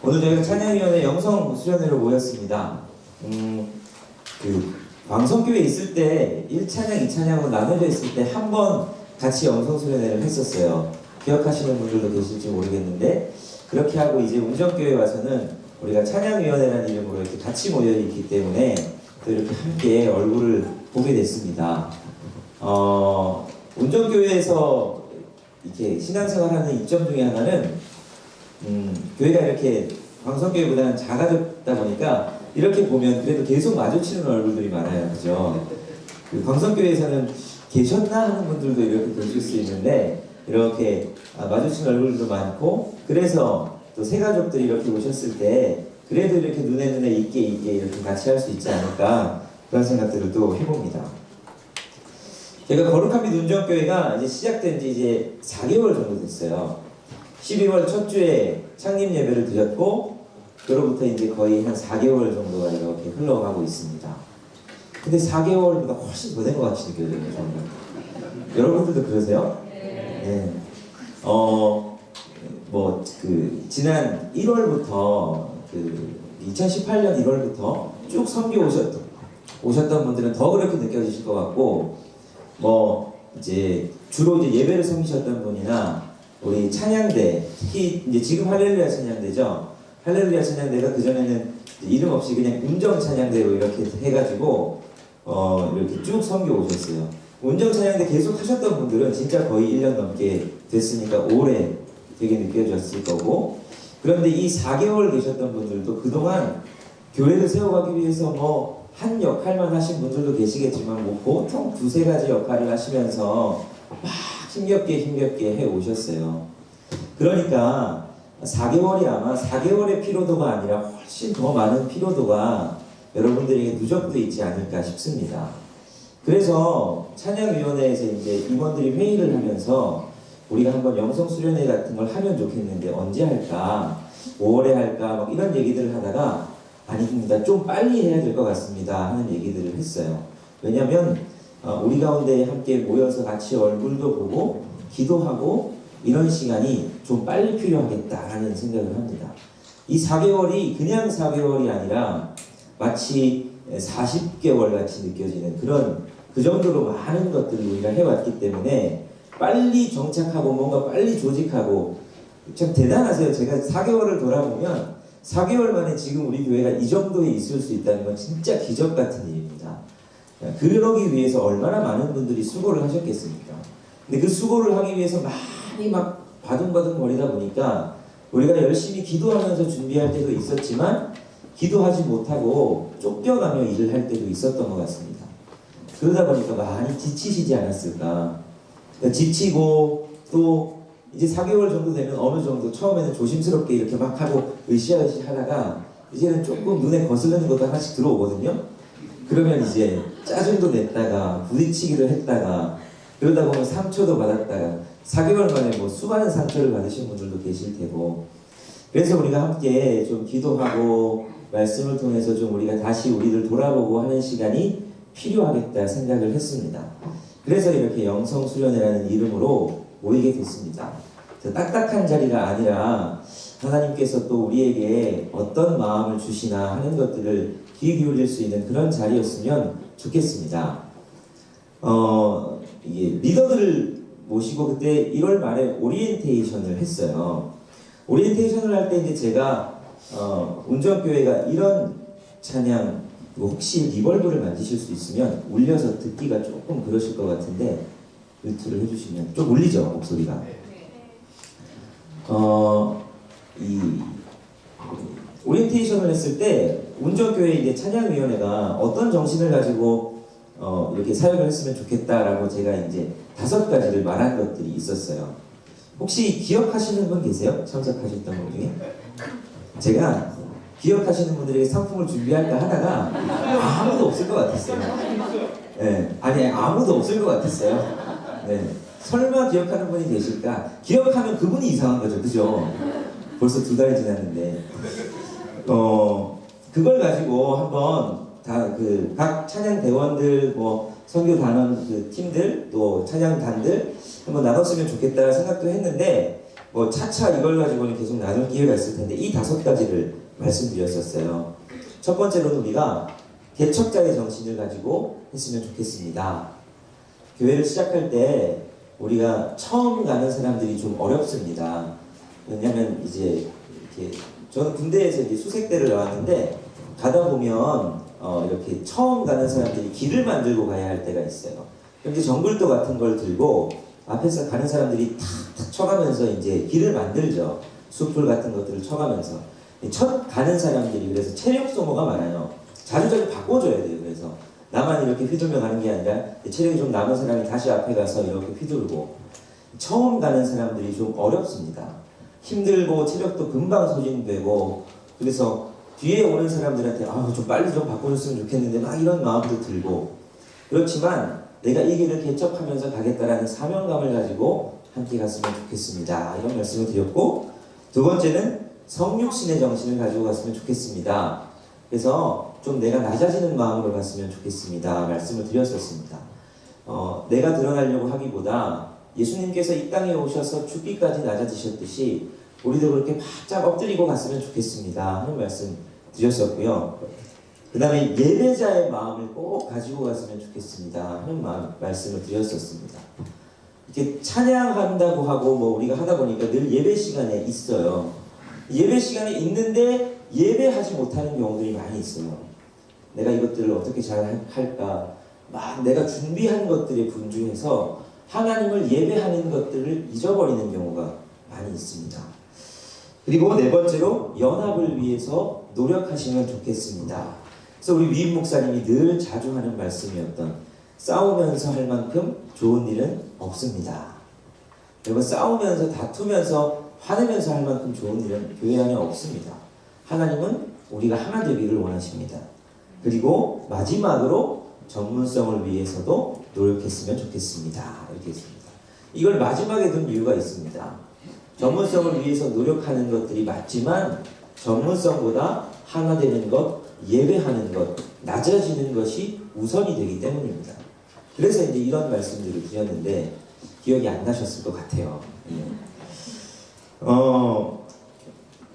오늘 저희가 찬양위원회 영성 수련회로 모였습니다. 광성교회에 있을 때 1찬양, 2찬양으로 나눠져 있을 때 한 번 같이 영성 수련회를 했었어요. 기억하시는 분들도 계실지 모르겠는데, 그렇게 하고 이제 운정교회에 와서는 우리가 찬양위원회라는 이름으로 이렇게 같이 모여있기 때문에 또 이렇게 함께 얼굴을 보게 됐습니다. 운정교회에서 이렇게 신앙생활하는 이점 중에 하나는 교회가 이렇게 광성교회보다는 작아졌다 보니까 이렇게 보면 그래도 계속 마주치는 얼굴들이 많아요. 그죠? 광성교회에서는 계셨나 하는 분들도 이렇게 계실 수 있는데, 이렇게 마주치는 얼굴들도 많고, 그래서 또 새 가족들이 이렇게 오셨을 때 그래도 이렇게 눈에 있게 이렇게 같이 할 수 있지 않을까, 그런 생각들을 또 해봅니다. 제가 거룩한 빛 운정교회가 이제 시작된 지 이제 4개월 정도 됐어요. 12월 첫 주에 창립 예배를 드렸고, 그로부터 이제 거의 한 4개월 정도가 이렇게 흘러가고 있습니다. 근데 4개월보다 훨씬 더 된 것 같이 느껴져요, 저는. 여러분들도 그러세요? 네. 지난 1월부터 2018년 1월부터 쭉 섬겨 오셨던 분들은 더 그렇게 느껴지실 것 같고, 이제 주로 이제 예배를 섬기셨던 분이나 우리 찬양대, 특히 이제 지금 할렐루야 찬양대죠. 할렐루야 찬양대가 그전에는 이름 없이 그냥 운정 찬양대로 이렇게 해가지고 이렇게 쭉 섬겨 오셨어요. 운정 찬양대 계속 하셨던 분들은 진짜 거의 1년 넘게 됐으니까 오래 되게 느껴졌을 거고, 그런데 이 4개월 계셨던 분들도 그동안 교회를 세워가기 위해서 한 역할만 하신 분들도 계시겠지만 보통 두세 가지 역할을 하시면서 막 힘겹게 해 오셨어요. 그러니까 4개월이 아마 4개월의 피로도가 아니라 훨씬 더 많은 피로도가 여러분들에게 누적돼 있지 않을까 싶습니다. 그래서 찬양위원회에서 이제 임원들이 회의를 하면서 우리가 한번 영성수련회 같은 걸 하면 좋겠는데 언제 할까? 5월에 할까? 이런 얘기들을 하다가 아닙니다. 좀 빨리 해야 될 것 같습니다. 하는 얘기들을 했어요. 왜냐하면 우리 가운데 함께 모여서 같이 얼굴도 보고 기도하고 이런 시간이 좀 빨리 필요하겠다라는 생각을 합니다. 이 4개월이 그냥 4개월이 아니라 마치 40개월 같이 느껴지는 그 정도로 많은 것들을 우리가 해왔기 때문에 빨리 정착하고 뭔가 빨리 조직하고, 참 대단하세요. 제가 4개월을 돌아보면 4개월 만에 지금 우리 교회가 이 정도에 있을 수 있다는 건 진짜 기적 같은 일입니다. 그러기 위해서 얼마나 많은 분들이 수고를 하셨겠습니까? 근데 그 수고를 하기 위해서 많이 바둥바둥 거리다 보니까 우리가 열심히 기도하면서 준비할 때도 있었지만 기도하지 못하고 쫓겨가며 일을 할 때도 있었던 것 같습니다. 그러다 보니까 많이 지치시지 않았을까. 지치고 또 이제 4개월 정도 되면 어느 정도 처음에는 조심스럽게 이렇게 막 하고 으쌰으쌰 하다가 이제는 조금 눈에 거슬리는 것도 하나씩 들어오거든요. 그러면 이제 짜증도 냈다가 부딪히기도 했다가 그러다 보면 상처도 받았다가 4개월 만에 수많은 상처를 받으신 분들도 계실 테고, 그래서 우리가 함께 좀 기도하고 말씀을 통해서 좀 우리가 다시 우리를 돌아보고 하는 시간이 필요하겠다 생각을 했습니다. 그래서 이렇게 영성수련회라는 이름으로 모이게 됐습니다. 딱딱한 자리가 아니라 하나님께서 또 우리에게 어떤 마음을 주시나 하는 것들을 귀 기울일 수 있는 그런 자리였으면 좋겠습니다. 이게 리더들을 모시고 그때 1월 말에 오리엔테이션을 했어요. 오리엔테이션을 할 때 이제 제가 운정교회가 이런 찬양, 혹시 리벌브를 만지실 수 있으면 울려서 듣기가 조금 그러실 것 같은데 루트를 해주시면 좀 울리죠, 목소리가. 이 오리엔테이션을 했을 때 운정교회 이제 찬양위원회가 어떤 정신을 가지고 이렇게 사역을 했으면 좋겠다라고 제가 이제 5가지를 말한 것들이 있었어요. 혹시 기억하시는 분 계세요? 참석하셨던 분 중에? 제가 기억하시는 분들에게 상품을 준비할까 하다가 아무도 없을 것 같았어요. 네, 아무도 없을 것 같았어요. 네, 설마 기억하는 분이 계실까? 기억하면 그분이 이상한 거죠, 그죠? 벌써 2달이 지났는데 그걸 가지고 한번 각 찬양 대원들, 선교 단원 팀들, 또 찬양단들 한번 나눴으면 좋겠다 생각도 했는데, 뭐 차차 이걸 가지고는 계속 나눌 기회가 있을 텐데 이 5가지를 말씀드렸었어요. 첫 번째로는 우리가 개척자의 정신을 가지고 했으면 좋겠습니다. 교회를 시작할 때 우리가 처음 가는 사람들이 좀 어렵습니다. 왜냐면 이제 이렇게 저는 군대에서 이제 수색대를 나왔는데 가다 보면 이렇게 처음 가는 사람들이 길을 만들고 가야 할 때가 있어요. 그럼 이제 정글도 같은 걸 들고 앞에서 가는 사람들이 탁탁 쳐가면서 이제 길을 만들죠. 숲을 같은 것들을 쳐가면서 첫 가는 사람들이 그래서 체력 소모가 많아요. 자주자주 바꿔줘야 돼요. 그래서 나만 이렇게 휘둘며 가는 게 아니라 체력이 좀 남은 사람이 다시 앞에 가서 이렇게 휘두르고 처음 가는 사람들이 좀 어렵습니다. 힘들고 체력도 금방 소진되고 그래서 뒤에 오는 사람들한테 좀 빨리 좀 바꿔줬으면 좋겠는데 막 이런 마음도 들고 그렇지만 내가 이 길을 개척하면서 가겠다라는 사명감을 가지고 함께 갔으면 좋겠습니다. 이런 말씀을 드렸고 두 번째는 성육신의 정신을 가지고 갔으면 좋겠습니다. 그래서 좀 내가 낮아지는 마음으로 갔으면 좋겠습니다. 말씀을 드렸었습니다. 내가 드러나려고 하기보다 예수님께서 이 땅에 오셔서 죽기까지 낮아지셨듯이 우리도 그렇게 바짝 엎드리고 갔으면 좋겠습니다. 하는 말씀 드렸었고요. 그 다음에 예배자의 마음을 꼭 가지고 갔으면 좋겠습니다. 하는 말씀을 드렸었습니다. 이렇게 찬양한다고 하고 우리가 하다 보니까 늘 예배 시간에 있어요. 예배 시간에 있는데 예배하지 못하는 경우들이 많이 있어요. 내가 이것들을 어떻게 잘 할까? 막 내가 준비한 것들에 분주해서 하나님을 예배하는 것들을 잊어버리는 경우가 많이 있습니다. 그리고 네 번째로 연합을 위해서 노력하시면 좋겠습니다. 그래서 우리 위임 목사님이 늘 자주 하는 말씀이었던 싸우면서 할 만큼 좋은 일은 없습니다. 그리고 싸우면서 다투면서 화내면서 할 만큼 좋은 일은 교회 안에 없습니다. 하나님은 우리가 하나 되기를 원하십니다. 그리고 마지막으로 전문성을 위해서도 노력했으면 좋겠습니다. 이렇게 했습니다. 이걸 마지막에 둔 이유가 있습니다. 전문성을 위해서 노력하는 것들이 맞지만 전문성보다 하나 되는 것, 예배하는 것, 낮아지는 것이 우선이 되기 때문입니다. 그래서 이제 이런 말씀들을 드렸는데 기억이 안 나셨을 것 같아요.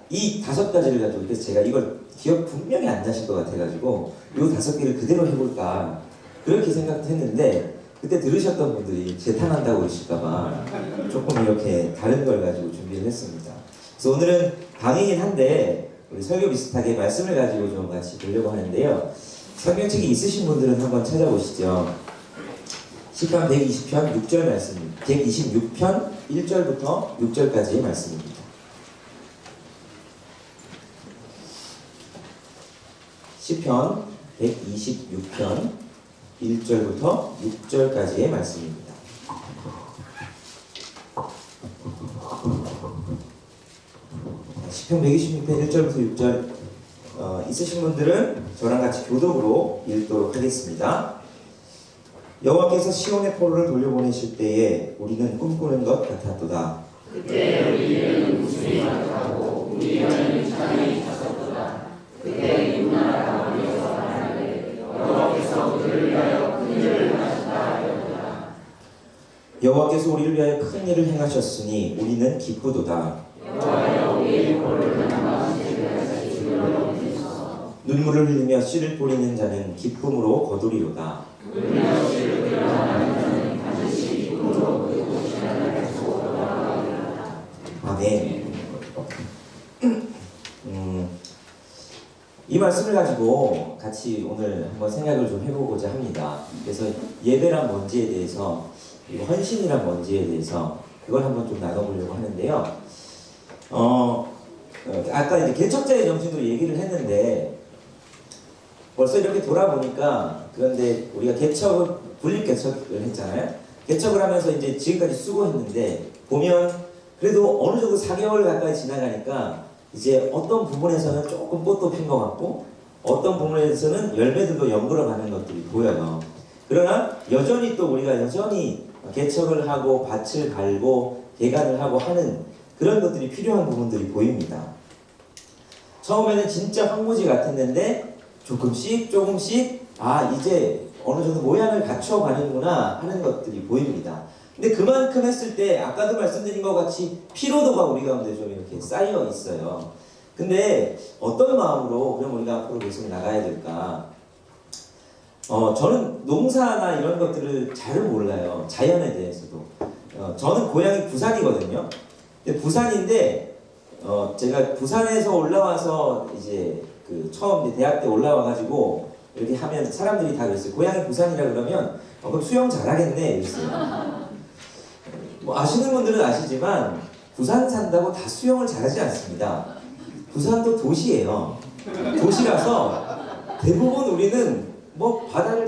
이 5가지를 가지고 그래서 제가 이걸 기억 분명히 안 나실 것 같아가지고 이 5개를 그대로 해볼까 그렇게 생각도 했는데 그때 들으셨던 분들이 재탄한다고 그러실까봐 조금 이렇게 다른 걸 가지고 준비를 했습니다. 그래서 오늘은 강의긴 한데 우리 설교 비슷하게 말씀을 가지고 좀 같이 보려고 하는데요. 성경책이 있으신 분들은 한번 찾아보시죠. 시편 120편 6절 말씀, 126편 1절부터 6절까지의 말씀입니다. 시편 126편 1절부터 6절까지의 말씀입니다. 시편 126편 1절부터 6절 있으신 분들은 저랑 같이 교독으로 읽도록 하겠습니다. 여호와께서 시온의 포로를 돌려보내실 때에 우리는 꿈꾸는 것 같았도다. 그때 우리는 웃음이 가득하고 우리 안에는 찬양이 찼었도다. 그때 이웃나라 왕에서 하나님께 여호와께서 우리를 위하여 큰 일을 행하셨다 하였도다. 여호와께서 우리를 위하여 큰 일을 행하셨으니 우리는 기쁘도다. 여호와여 우리의 볼을 하나만 제대하시 주를 넘기소서. 눈물을 흘리며 씨를 뿌리는 자는 기쁨으로 거두리로다. 울며 씨를 흘려하는 자는 반드시 기쁨으로 그 곳이 하나님의 수고로 돌아가리로다. 아멘. 이 말씀을 가지고 같이 오늘 한번 생각을 좀 해보고자 합니다. 그래서 예배란 뭔지에 대해서 그리고 헌신이란 뭔지에 대해서 그걸 한번 좀 나눠보려고 하는데요. 아까 이제 개척자의 정신으로 얘기를 했는데 벌써 이렇게 돌아보니까 그런데 우리가 분립 개척을 했잖아요. 개척을 하면서 이제 지금까지 수고했는데 보면 그래도 어느 정도 4개월 가까이 지나가니까 이제 어떤 부분에서는 조금 꽃도 핀 것 같고 어떤 부분에서는 열매들도 연불어가는 것들이 보여요. 그러나 여전히 또 우리가 여전히 개척을 하고 밭을 갈고 개간을 하고 하는 그런 것들이 필요한 부분들이 보입니다. 처음에는 진짜 황무지 같았는데 조금씩 이제 어느 정도 모양을 갖춰가는구나 하는 것들이 보입니다. 근데 그만큼 했을 때 아까도 말씀드린 것 같이 피로도가 우리 가운데 좀 이렇게 쌓여 있어요. 근데 어떤 마음으로 그럼 우리가 앞으로 계속 나가야 될까? 저는 농사나 이런 것들을 잘 몰라요. 자연에 대해서도. 저는 고향이 부산이거든요. 근데 부산인데 제가 부산에서 올라와서 이제 그 처음 이제 대학 때 올라와가지고 이렇게 하면 사람들이 다 그랬어요. 고향이 부산이라 그러면 그럼 수영 잘하겠네 이랬어요. 뭐 아시는 분들은 아시지만 부산 산다고 다 수영을 잘하지 않습니다. 부산도 도시예요. 도시라서 대부분 우리는 뭐 바다를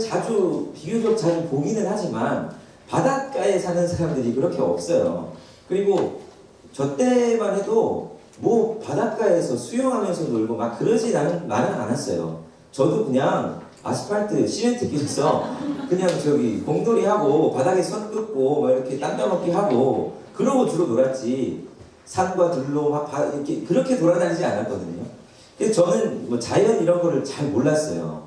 비교적 자주 보기는 하지만 바닷가에 사는 사람들이 그렇게 없어요. 그리고 저 때만 해도 뭐 바닷가에서 수영하면서 놀고 막 그러지는 않았어요. 저도 그냥 아스팔트 시멘트 길에서 그냥 공놀이 하고 바닥에 선 긋고 막 이렇게 땅 따먹기 하고 그러고 주로 놀았지 산과 들로 막 이렇게 그렇게 돌아다니지 않았거든요. 그래서 저는 뭐 자연 이런 거를 잘 몰랐어요.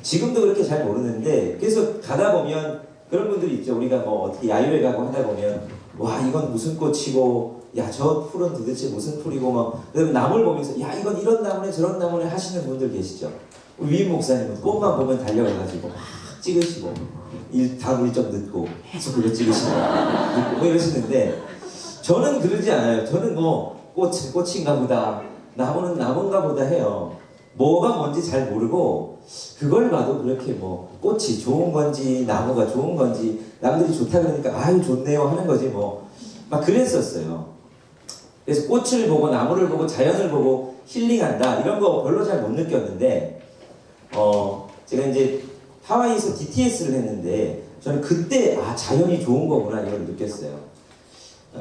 지금도 그렇게 잘 모르는데 그래서 가다 보면 그런 분들이 있죠. 우리가 뭐 어떻게 야유회 가고 하다 보면 와 이건 무슨 꽃이고 야 저 풀은 도대체 무슨 풀이고 막 나무를 보면서 야 이건 이런 나무네 저런 나무네 하시는 분들 계시죠. 우리 위임 목사님은 꽃만 보면 달려가가지고 막 찍으시고 다음을 좀 늦고 계속 그거 찍으시고 뭐 이러시는데 저는 그러지 않아요. 저는 뭐 꽃은 꽃인가 보다 나무는 나무인가 보다 해요. 뭐가 뭔지 잘 모르고 그걸 봐도 그렇게 뭐 꽃이 좋은 건지 나무가 좋은 건지 남들이 좋다 그러니까 아유 좋네요 하는 거지 뭐 막 그랬었어요. 그래서 꽃을 보고 나무를 보고 자연을 보고 힐링한다 이런 거 별로 잘 못 느꼈는데 제가 이제 하와이에서 DTS를 했는데 저는 그때 자연이 좋은 거구나 이걸 느꼈어요.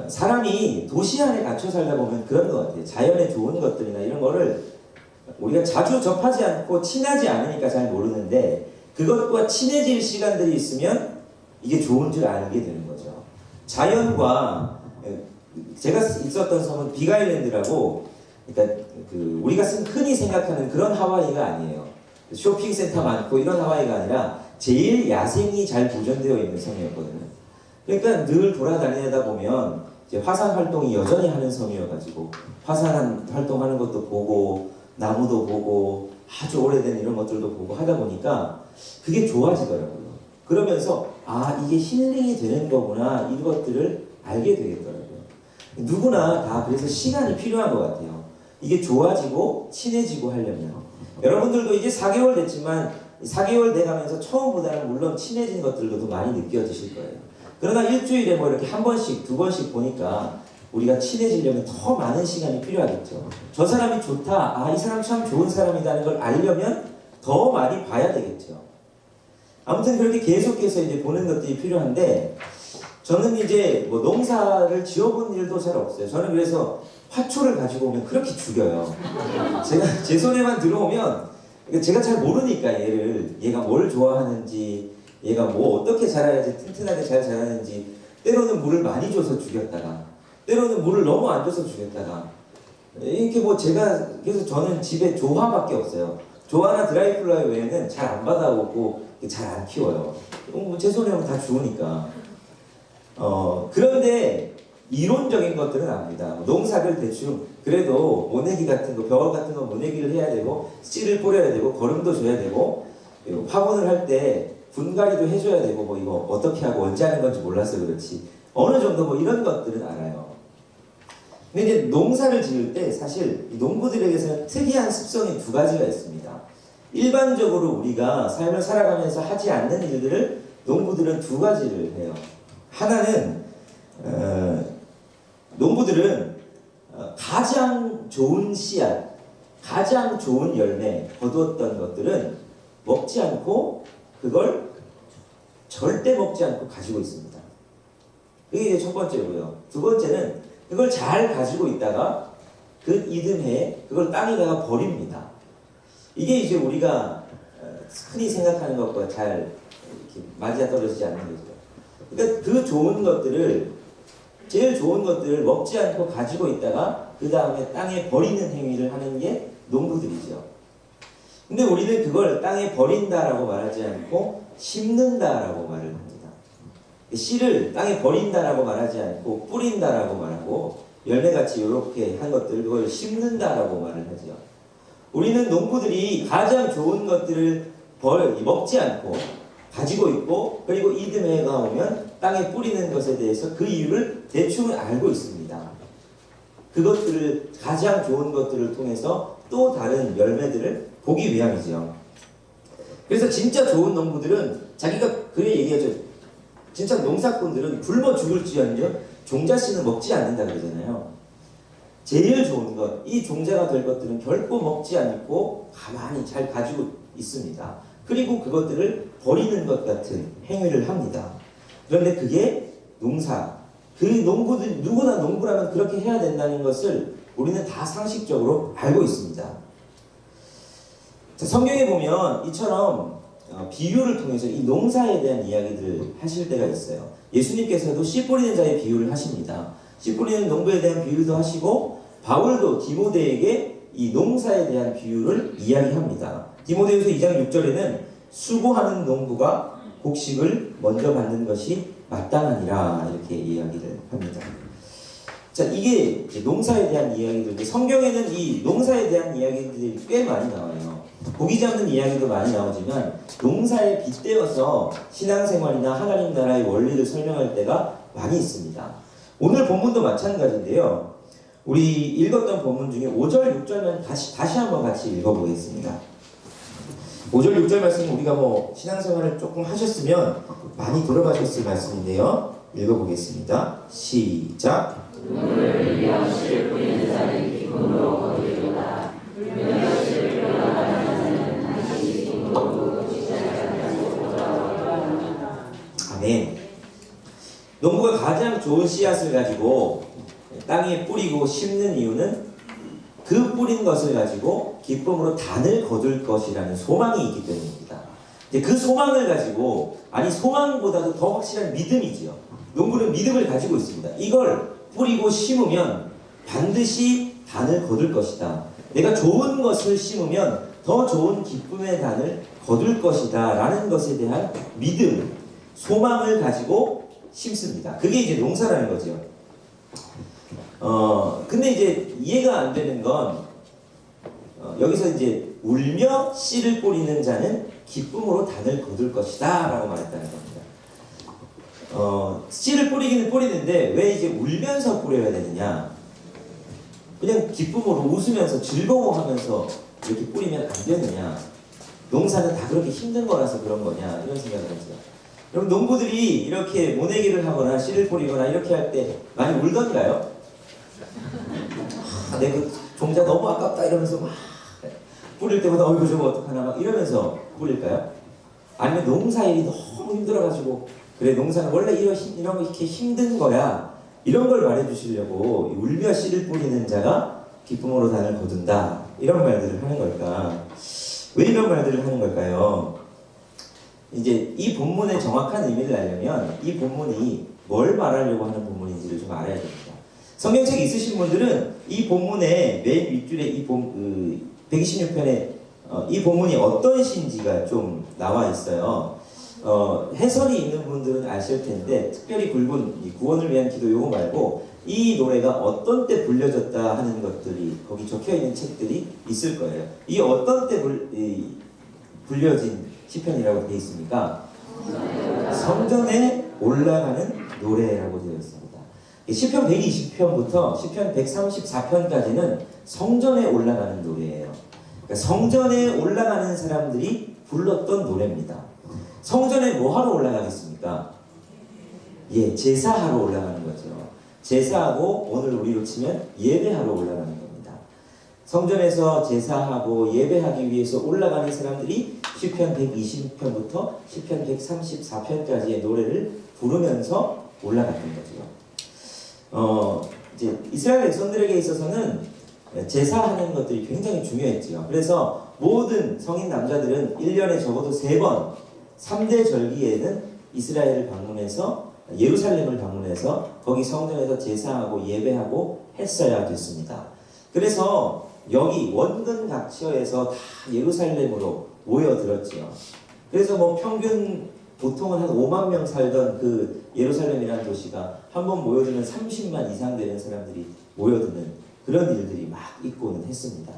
사람이 도시 안에 갇혀 살다 보면 그런 것 같아요. 자연의 좋은 것들이나 이런 거를 우리가 자주 접하지 않고 친하지 않으니까 잘 모르는데 그것과 친해질 시간들이 있으면 이게 좋은 줄 알게 되는 거죠. 자연과 제가 있었던 섬은 빅아일랜드라고 그러니까 우리가 흔히 생각하는 그런 하와이가 아니에요. 쇼핑센터 많고 이런 하와이가 아니라 제일 야생이 잘 보존되어 있는 섬이었거든요. 그러니까 늘 돌아다니다 보면 이제 화산 활동이 여전히 하는 섬이어가지고 화산 활동하는 것도 보고 나무도 보고 아주 오래된 이런 것들도 보고 하다 보니까 그게 좋아지더라고요. 그러면서 이게 힐링이 되는 거구나 이것들을 알게 되겠더라고요. 누구나 다 그래서 시간이 필요한 것 같아요. 이게 좋아지고 친해지고 하려면 여러분들도 이제 4개월 됐지만 4개월 돼가면서 처음보다는 물론 친해진 것들도 더 많이 느껴지실 거예요. 그러나 일주일에 뭐 이렇게 한 번씩 두 번씩 보니까 우리가 친해지려면 더 많은 시간이 필요하겠죠. 저 사람이 좋다, 이 사람 참 좋은 사람이라는 걸 알려면 더 많이 봐야 되겠죠. 아무튼 그렇게 계속해서 이제 보는 것들이 필요한데 저는 이제 뭐 농사를 지어본 일도 잘 없어요. 저는 그래서 화초를 가지고 오면 그렇게 죽여요. 제 손에만 들어오면 제가 잘 모르니까 얘가 뭘 좋아하는지 얘가 뭐 어떻게 자라야지 튼튼하게 잘 자라는지 때로는 물을 많이 줘서 죽였다가 때로는 물을 너무 안 줘서 죽였다가 이렇게 뭐 그래서 저는 집에 조화밖에 없어요. 조화나 드라이플라이 외에는 잘 안 받아오고 잘 안 키워요. 제 손에 오면 다 죽으니까. 그런데 이론적인 것들은 압니다. 농사를 대충 그래도 모내기 같은 거, 벼 같은 거 모내기를 해야 되고 씨를 뿌려야 되고 거름도 줘야 되고 화분을 할 때 분갈이도 해줘야 되고 뭐 이거 어떻게 하고 언제 하는 건지 몰라서 그렇지 어느 정도 뭐 이런 것들은 알아요. 근데 이제 농사를 지을 때 사실 이 농부들에게서는 특이한 습성이 두 가지가 있습니다. 일반적으로 우리가 삶을 살아가면서 하지 않는 일들을 농부들은 두 가지를 해요. 하나는 농부들은 가장 좋은 씨앗, 가장 좋은 열매 거두었던 것들은 먹지 않고 그걸 절대 먹지 않고 가지고 있습니다. 그게 이제 첫 번째고요. 두 번째는 그걸 잘 가지고 있다가 그 이듬해에 그걸 땅에다가 버립니다. 이게 이제 우리가 흔히 생각하는 것과 잘 이렇게 맞아떨어지지 않는 거죠. 그러니까 그 좋은 것들을 제일 좋은 것들을 먹지 않고 가지고 있다가 그 다음에 땅에 버리는 행위를 하는 게 농부들이죠. 근데 우리는 그걸 땅에 버린다라고 말하지 않고 심는다라고 말을 합니다. 씨를 땅에 버린다라고 말하지 않고 뿌린다라고 말하고 열매같이 이렇게 한 것들 그걸 심는다라고 말을 하죠. 우리는 농부들이 가장 좋은 것들을 먹지 않고 가지고 있고 그리고 이듬해가 오면 땅에 뿌리는 것에 대해서 그 이유를 대충 알고 있습니다. 그것들을 가장 좋은 것들을 통해서 또 다른 열매들을 보기 위함이죠. 그래서 진짜 좋은 농부들은 자기가 그래 얘기하죠. 진짜 농사꾼들은 굶어 죽을지언정 종자씨는 먹지 않는다 그러잖아요. 제일 좋은 것, 이 종자가 될 것들은 결코 먹지 않고 가만히 잘 가지고 있습니다. 그리고 그것들을 버리는 것 같은 행위를 합니다. 그런데 그게 농사, 그 농부들 누구나 농부라면 그렇게 해야 된다는 것을 우리는 다 상식적으로 알고 있습니다. 자, 성경에 보면 이처럼 비유를 통해서 이 농사에 대한 이야기들을 하실 때가 있어요. 예수님께서도 씨 뿌리는 자의 비유를 하십니다. 씨 뿌리는 농부에 대한 비유도 하시고 바울도 디모데에게 이 농사에 대한 비유를 이야기합니다. 디모데후서 2장 6절에는 수고하는 농부가 곡식을 먼저 받는 것이 마땅하니라 이렇게 이야기를 합니다. 자, 이게 농사에 대한 이야기들, 성경에는 이 농사에 대한 이야기들이 꽤 많이 나와요. 고기 잡는 이야기도 많이 나오지만 농사에 빗대어서 신앙생활이나 하나님 나라의 원리를 설명할 때가 많이 있습니다. 오늘 본문도 마찬가지인데요. 우리 읽었던 본문 중에 5절, 6절만 다시 한번 같이 읽어보겠습니다. 5절, 6절 말씀 우리가 신앙생활을 조금 하셨으면 많이 돌아가셨을 말씀인데요. 읽어보겠습니다. 시작. 눈을 위하여 씨를 뿌리는 자는 기쁨으로 거두리로다. 울며 씨를 뿌려나가는 자는 당신이 기쁨으로 아멘. 농부가 가장 좋은 씨앗을 가지고 땅에 뿌리고 심는 이유는 그 뿌린 것을 가지고 기쁨으로 단을 거둘 것이라는 소망이 있기 때문입니다. 그 소망을 가지고, 아니 소망보다도 더 확실한 믿음이지요. 농부는 믿음을 가지고 있습니다. 이걸 뿌리고 심으면 반드시 단을 거둘 것이다. 내가 좋은 것을 심으면 더 좋은 기쁨의 단을 거둘 것이다 라는 것에 대한 믿음, 소망을 가지고 심습니다. 그게 이제 농사라는 거죠. 근데 이제 이해가 안 되는 건 여기서 이제 울며 씨를 뿌리는 자는 기쁨으로 단을 거둘 것이다 라고 말했다는 겁니다. 씨를 뿌리기는 뿌리는데 왜 이제 울면서 뿌려야 되느냐? 그냥 기쁨으로 웃으면서 즐거워하면서 이렇게 뿌리면 안 되느냐? 농사는 다 그렇게 힘든 거라서 그런 거냐? 이런 생각을 했죠. 여러분 농부들이 이렇게 모내기를 하거나 씨를 뿌리거나 이렇게 할 때 많이 울던가요? 내 그 종자 너무 아깝다 이러면서 막 뿌릴 때마다 어이구 저거 어떡하나 막 이러면서 뿌릴까요? 아니면 농사일이 너무 힘들어가지고 그래 농사는 원래 이런 거 이렇게 힘든 거야 이런 걸 말해주시려고 울며 씨를 뿌리는 자가 기쁨으로 단을 거둔다 이런 말들을 하는 걸까? 왜 이런 말들을 하는 걸까요? 이제 이 본문의 정확한 의미를 알려면 이 본문이 뭘 말하려고 하는 본문인지를 좀 알아야 됩니다. 성경책 있으신 분들은 이 본문의 맨 윗줄에 이 126편에 이 본문이 어떤 시인지가 좀 나와 있어요. 해설이 있는 분들은 아실 텐데 특별히 굵은 구원을 위한 기도 요거 말고 이 노래가 어떤 때 불려졌다 하는 것들이 거기 적혀 있는 책들이 있을 거예요. 이 어떤 때 불려진 시편이라고 되어 있습니까? 성전에 올라가는 노래라고 되어 있습니다. 시편 120편부터 시편 134편까지는 성전에 올라가는 노래예요. 그러니까 성전에 올라가는 사람들이 불렀던 노래입니다. 성전에 뭐 하러 올라가겠습니까? 예, 제사하러 올라가는 거죠. 제사하고 오늘 우리로 치면 예배하러 올라가는 겁니다. 성전에서 제사하고 예배하기 위해서 올라가는 사람들이 시편 120편부터 시편 134편까지의 노래를 부르면서 올라갔던 거죠. 이제 이스라엘 백성들에게 있어서는 제사하는 것들이 굉장히 중요했지요. 그래서 모든 성인 남자들은 1년에 적어도 3번 3대 절기에는 이스라엘을 방문해서 예루살렘을 방문해서 거기 성전에서 제사하고 예배하고 했어야 됐습니다. 그래서 여기 원근 각처에서 다 예루살렘으로 모여들었지요. 그래서 평균 보통은 한 5만 명 살던 그 예루살렘이라는 도시가 한번 모여드는 30만 이상 되는 사람들이 모여드는 그런 일들이 막 있고는 했습니다.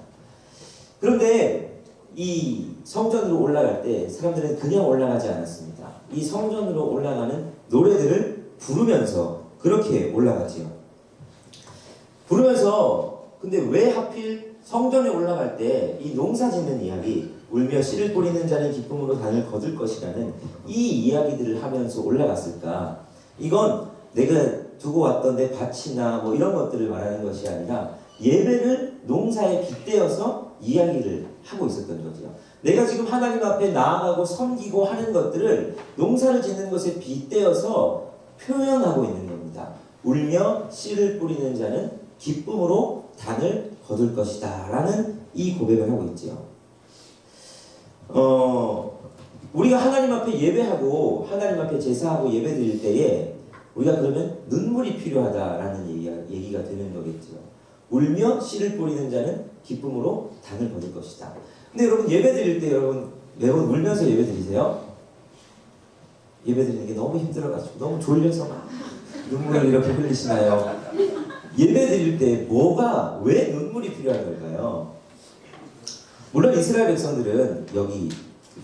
그런데 이 성전으로 올라갈 때 사람들은 그냥 올라가지 않았습니다. 이 성전으로 올라가는 노래들을 부르면서 그렇게 올라가지요. 부르면서 근데 왜 하필 성전에 올라갈 때 이 농사 짓는 이야기, 울며 씨를 뿌리는 자는 기쁨으로 단을 거둘 것이라는 이 이야기들을 하면서 올라갔을까? 이건 내가 두고 왔던 내 밭이나 뭐 이런 것들을 말하는 것이 아니라 예배를 농사에 빗대어서 이야기를 하고 있었던 거죠. 내가 지금 하나님 앞에 나아가고 섬기고 하는 것들을 농사를 짓는 것에 빗대어서 표현하고 있는 겁니다. 울며 씨를 뿌리는 자는 기쁨으로 단을 거둘 것이다 라는 이 고백을 하고 있죠. 우리가 하나님 앞에 예배하고 하나님 앞에 제사하고 예배 드릴 때에 우리가 그러면 눈물이 필요하다라는 얘기가 되는 거겠죠. 울며 씨를 뿌리는 자는 기쁨으로 단을 거둘 것이다. 근데 여러분 예배 드릴 때 여러분 매번 울면서 예배 드리세요? 예배 드리는 게 너무 힘들어가지고 너무 졸려서 막 눈물을 이렇게 흘리시나요? 예배 드릴 때 왜 눈물이 필요한 걸까요? 물론 이스라엘 백성들은 여기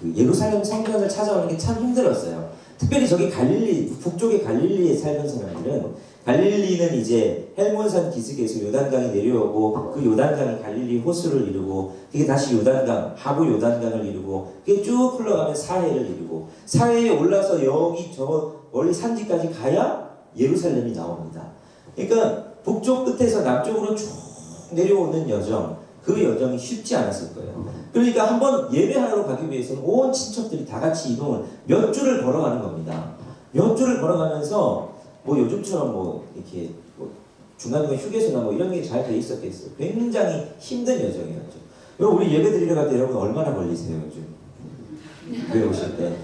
그 예루살렘 성전을 찾아오는 게 참 힘들었어요. 특별히 저기 갈릴리, 북쪽의 갈릴리에 살던 사람들은 갈릴리는 이제 헬몬산 기슭에서 요단강이 내려오고 그 요단강이 갈릴리 호수를 이루고 그게 다시 요단강, 하부 요단강을 이루고 그게 쭉 흘러가면 사해를 이루고 사해에 올라서 여기 저 멀리 산지까지 가야 예루살렘이 나옵니다. 그러니까 북쪽 끝에서 남쪽으로 쭉 내려오는 여정, 그 여정이 쉽지 않았을 거예요. 그러니까 한번 예배하러 가기 위해서는 온 친척들이 다 같이 이동을 몇 주를 걸어가는 겁니다. 몇 주를 걸어가면서 뭐 요즘처럼 뭐 이렇게 뭐 중간중간 휴게소나 뭐 이런 게 잘 돼 있었겠어요. 굉장히 힘든 여정이었죠. 여러분 우리 예배 드리러 갈 때 여러분 얼마나 걸리세요 요즘? 왜 오실 때?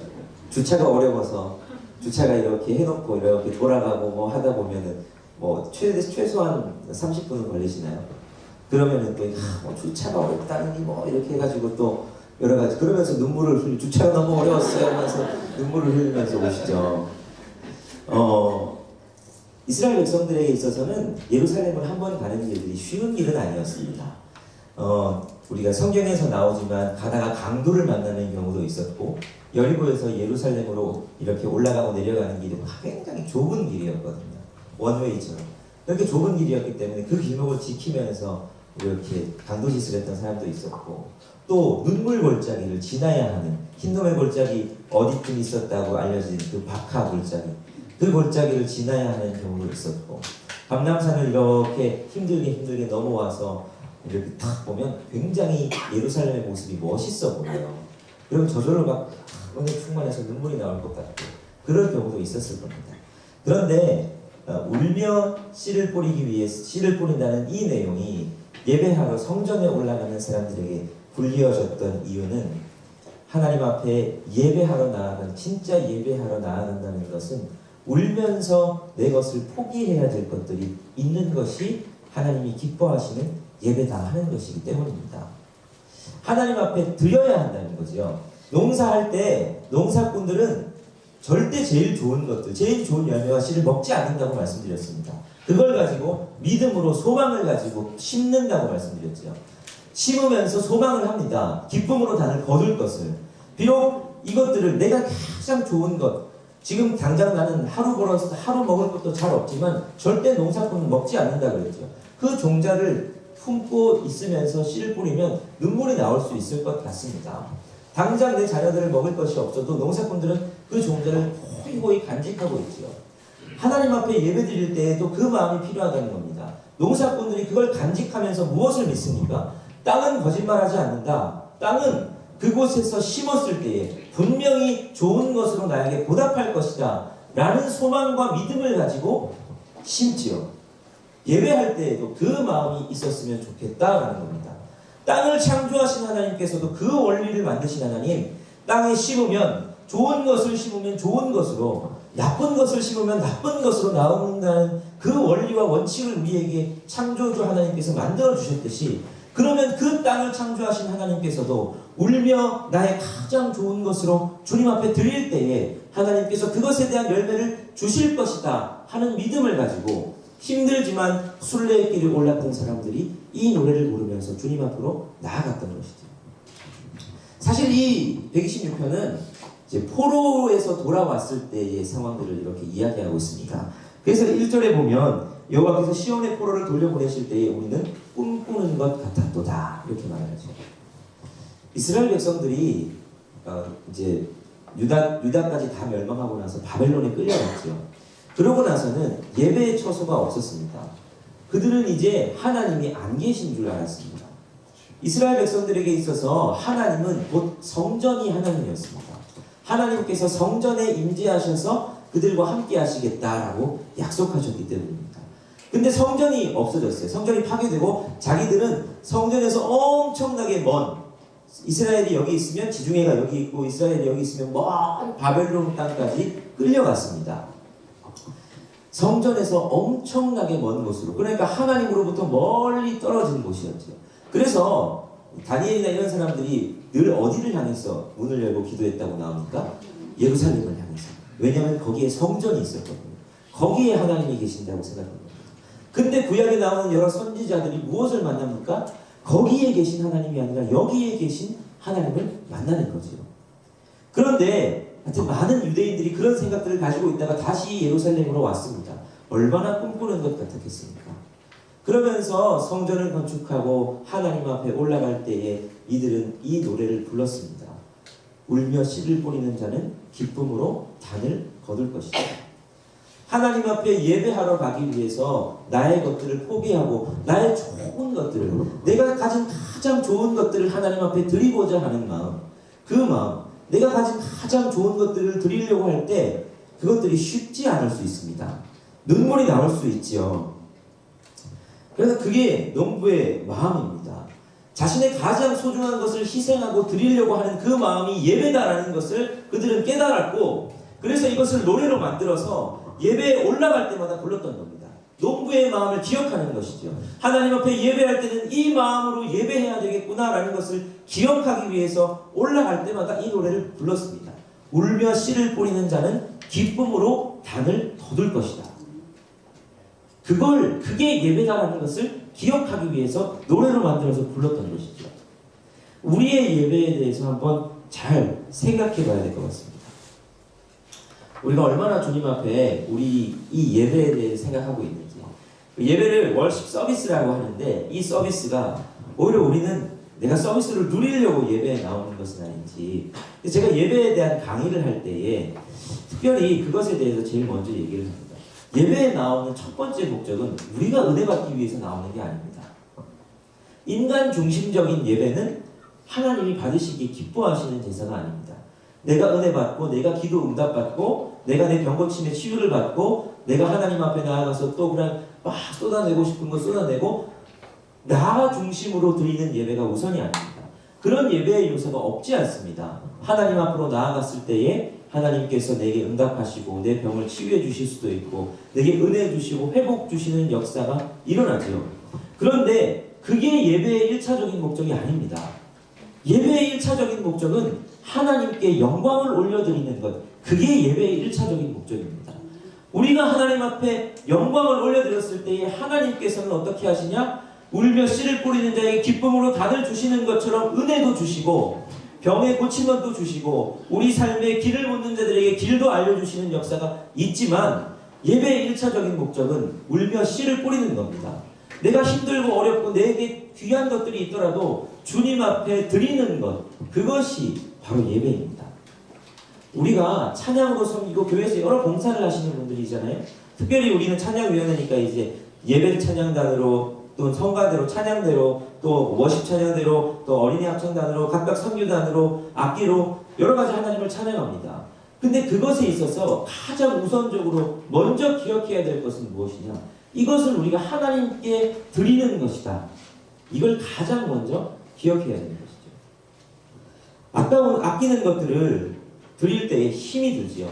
주차가 어려워서 주차가 이렇게 해놓고 이렇게 돌아가고 뭐 하다 보면은 뭐 최소한 30분은 걸리시나요? 그러면은 또 주차가 어렵다니 뭐 이렇게 해가지고 또 여러 가지 그러면서 눈물을 흘리 주차가 너무 어려웠어요 하면서 눈물을 흘리면서 오시죠. 이스라엘 백성들에게 있어서는 예루살렘을 한 번 가는 일들이 쉬운 일은 아니었습니다. 우리가 성경에서 나오지만 가다가 강도를 만나는 경우도 있었고 여리고에서 예루살렘으로 이렇게 올라가고 내려가는 길이 굉장히 좁은 길이었거든요. 원웨이처럼 그렇게 좁은 길이었기 때문에 그 길목을 지키면서 이렇게 강도짓을 했던 사람도 있었고 또 눈물 골짜기를 지나야 하는 흰놈의 골짜기 어디쯤 있었다고 알려진 그 바카 골짜기 그 골짜기를 지나야 하는 경우도 있었고 감람산을 이렇게 힘들게 넘어와서 이렇게 딱 보면 굉장히 예루살렘의 모습이 멋있어 보여요. 그럼 저절로 막 은혜 충만해서 눈물이 나올 것 같고 그런 경우도 있었을 겁니다. 그런데 울며 씨를 뿌리기 위해서 씨를 뿌린다는 이 내용이 예배하러 성전에 올라가는 사람들에게 불리어졌던 이유는 하나님 앞에 예배하러 나아간 진짜 예배하러 나아간다는 것은 울면서 내 것을 포기해야 될 것들이 있는 것이 하나님이 기뻐하시는 예배다 하는 것이기 때문입니다. 하나님 앞에 드려야 한다는 거죠. 농사할 때 농사꾼들은 절대 제일 좋은 것들, 제일 좋은 열매와 씨를 먹지 않는다고 말씀드렸습니다. 그걸 가지고 믿음으로 소망을 가지고 심는다고 말씀드렸죠. 심으면서 소망을 합니다. 기쁨으로 단을 거둘 것을. 비록 이것들을 내가 가장 좋은 것, 지금 당장 나는 하루 벌어서 하루 먹을 것도 잘 없지만 절대 농사꾼은 먹지 않는다고 그랬죠. 그 종자를 품고 있으면서 씨를 뿌리면 눈물이 나올 수 있을 것 같습니다. 당장 내 자녀들을 먹을 것이 없어도 농사꾼들은 그 종자를 고이고이 간직하고 있죠. 하나님 앞에 예배 드릴 때에도 그 마음이 필요하다는 겁니다. 농사꾼들이 그걸 간직하면서 무엇을 믿습니까? 땅은 거짓말하지 않는다. 땅은 그곳에서 심었을 때에 분명히 좋은 것으로 나에게 보답할 것이다 라는 소망과 믿음을 가지고 심지요. 예배할 때에도 그 마음이 있었으면 좋겠다라는 겁니다. 땅을 창조하신 하나님께서도 그 원리를 만드신 하나님, 땅에 심으면 좋은 것을 심으면 좋은 것으로, 나쁜 것을 심으면 나쁜 것으로 나온다는 그 원리와 원칙을 우리에게 창조주 하나님께서 만들어 주셨듯이 그러면 그 땅을 창조하신 하나님께서도 울며 나의 가장 좋은 것으로 주님 앞에 드릴 때에 하나님께서 그것에 대한 열매를 주실 것이다 하는 믿음을 가지고 힘들지만 순례의 길을 올랐던 사람들이 이 노래를 부르면서 주님 앞으로 나아갔던 것이죠. 사실 이 126편은 이제 포로에서 돌아왔을 때의 상황들을 이렇게 이야기하고 있습니다. 그래서 1절에 보면 여호와께서 시온의 포로를 돌려보내실 때에 우리는 꿈꾸는 것 같았도다 이렇게 말하죠. 이스라엘 백성들이 이제 유다까지 다 멸망하고 나서 바벨론에 끌려갔죠. 그러고 나서는 예배의 처소가 없었습니다. 그들은 이제 하나님이 안 계신 줄 알았습니다. 이스라엘 백성들에게 있어서 하나님은 곧 성전이 하나님이었습니다. 하나님께서 성전에 임재하셔서 그들과 함께 하시겠다라고 약속하셨기 때문입니다. 근데 성전이 없어졌어요. 성전이 파괴되고 자기들은 성전에서 엄청나게 먼, 이스라엘이 여기 있으면 지중해가 여기 있고 이스라엘이 여기 있으면 먼 바벨론 땅까지 끌려갔습니다. 성전에서 엄청나게 먼 곳으로, 그러니까 하나님으로부터 멀리 떨어진 곳이었죠. 그래서 다니엘이나 이런 사람들이 늘 어디를 향해서 문을 열고 기도했다고 나옵니까? 예루살렘을 향해서. 왜냐하면 거기에 성전이 있었거든요. 거기에 하나님이 계신다고 생각합니다. 근데 구약에 나오는 여러 선지자들이 무엇을 만납니까? 거기에 계신 하나님이 아니라 여기에 계신 하나님을 만나는 거죠. 그런데 하여튼 많은 유대인들이 그런 생각들을 가지고 있다가 다시 예루살렘으로 왔습니다. 얼마나 꿈꾸는 것 같았겠습니까? 그러면서 성전을 건축하고 하나님 앞에 올라갈 때에 이들은 이 노래를 불렀습니다. 울며 씨를 뿌리는 자는 기쁨으로 단을 거둘 것이다. 하나님 앞에 예배하러 가기 위해서 나의 것들을 포기하고 나의 좋은 것들을, 내가 가진 가장 좋은 것들을 하나님 앞에 드리고자 하는 마음, 그 마음, 내가 가진 가장 좋은 것들을 드리려고 할 때 그것들이 쉽지 않을 수 있습니다. 눈물이 나올 수 있지요. 그래서 그게 농부의 마음입니다. 자신의 가장 소중한 것을 희생하고 드리려고 하는 그 마음이 예배다라는 것을 그들은 깨달았고, 그래서 이것을 노래로 만들어서 예배에 올라갈 때마다 불렀던 겁니다. 농부의 마음을 기억하는 것이죠. 하나님 앞에 예배할 때는 이 마음으로 예배해야 되겠구나라는 것을 기억하기 위해서 올라갈 때마다 이 노래를 불렀습니다. 울며 씨를 뿌리는 자는 기쁨으로 단을 거둘 것이다. 그게 예배다라는 것을 기억하기 위해서 노래로 만들어서 불렀던 것이죠. 우리의 예배에 대해서 한번 잘 생각해 봐야 될 것 같습니다. 우리가 얼마나 주님 앞에 우리 이 예배에 대해 생각하고 있는지. 예배를 월십 서비스라고 하는데, 이 서비스가 오히려 우리는 내가 서비스를 누리려고 예배에 나오는 것은 아닌지, 제가 예배에 대한 강의를 할 때에 특별히 그것에 대해서 제일 먼저 얘기를 합니다. 예배에 나오는 첫 번째 목적은 우리가 은혜 받기 위해서 나오는 게 아닙니다. 인간 중심적인 예배는 하나님이 받으시기에 기뻐하시는 제사가 아닙니다. 내가 은혜 받고, 내가 기도 응답 받고, 내가 내 병 고침에 치유를 받고, 내가 하나님 앞에 나아가서 또 그냥 막 쏟아내고 싶은 거 쏟아내고, 나 중심으로 드리는 예배가 우선이 아닙니다. 그런 예배의 요소가 없지 않습니다. 하나님 앞으로 나아갔을 때에 하나님께서 내게 응답하시고 내 병을 치유해 주실 수도 있고 내게 은혜 주시고 회복 주시는 역사가 일어나죠. 그런데 그게 예배의 1차적인 목적이 아닙니다. 예배의 1차적인 목적은 하나님께 영광을 올려드리는 것, 그게 예배의 1차적인 목적입니다. 우리가 하나님 앞에 영광을 올려드렸을 때에 하나님께서는 어떻게 하시냐? 울며 씨를 뿌리는 자에게 기쁨으로 단을 주시는 것처럼 은혜도 주시고 병의 고침도 주시고 우리 삶의 길을 묻는 자들에게 길도 알려주시는 역사가 있지만, 예배의 1차적인 목적은 울며 씨를 뿌리는 겁니다. 내가 힘들고 어렵고 내게 귀한 것들이 있더라도 주님 앞에 드리는 것, 그것이 바로 예배입니다. 우리가 찬양으로 섬기고 교회에서 여러 봉사를 하시는 분들이잖아요. 특별히 우리는 찬양위원회니까 이제 예배 찬양단으로, 또 성가대로, 찬양대로, 또 워십 찬양대로, 또 어린이 합창단으로, 각각 선교단으로, 악기로 여러 가지 하나님을 찬양합니다. 근데 그것에 있어서 가장 우선적으로 먼저 기억해야 될 것은 무엇이냐? 이것을 우리가 하나님께 드리는 것이다. 이걸 가장 먼저 기억해야 되는 것이죠. 아끼는 것들을 드릴 때에 힘이 들지요.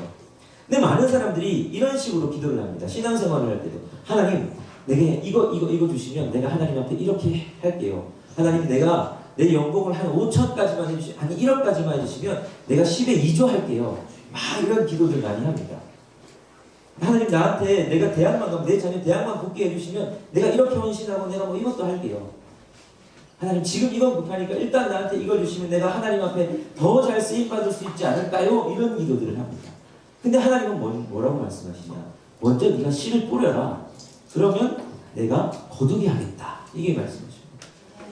근데 많은 사람들이 이런 식으로 기도를 합니다. 신앙생활을 할 때도 하나님, 내게 이거 주시면 내가 하나님 앞에 이렇게 할게요. 하나님 내가 내 연봉을 한 5천까지만 해주시면, 아니 1억까지만 해주시면 내가 10에 2조 할게요. 막 이런 기도들 많이 합니다. 하나님 나한테 내가 대학만 가면 내 자녀 대학만 붙게 해주시면 내가 이렇게 헌신하고 내가 뭐 이것도 할게요. 하나님 지금 이건 급하니까 일단 나한테 이걸 주시면 내가 하나님 앞에 더 잘 쓰임받을 수 있지 않을까요? 이런 기도들을 합니다. 근데 하나님은 뭐라고 말씀하시냐? 먼저 네가 씨를 뿌려라. 그러면 내가 거두게 하겠다. 이게 말씀이십니다.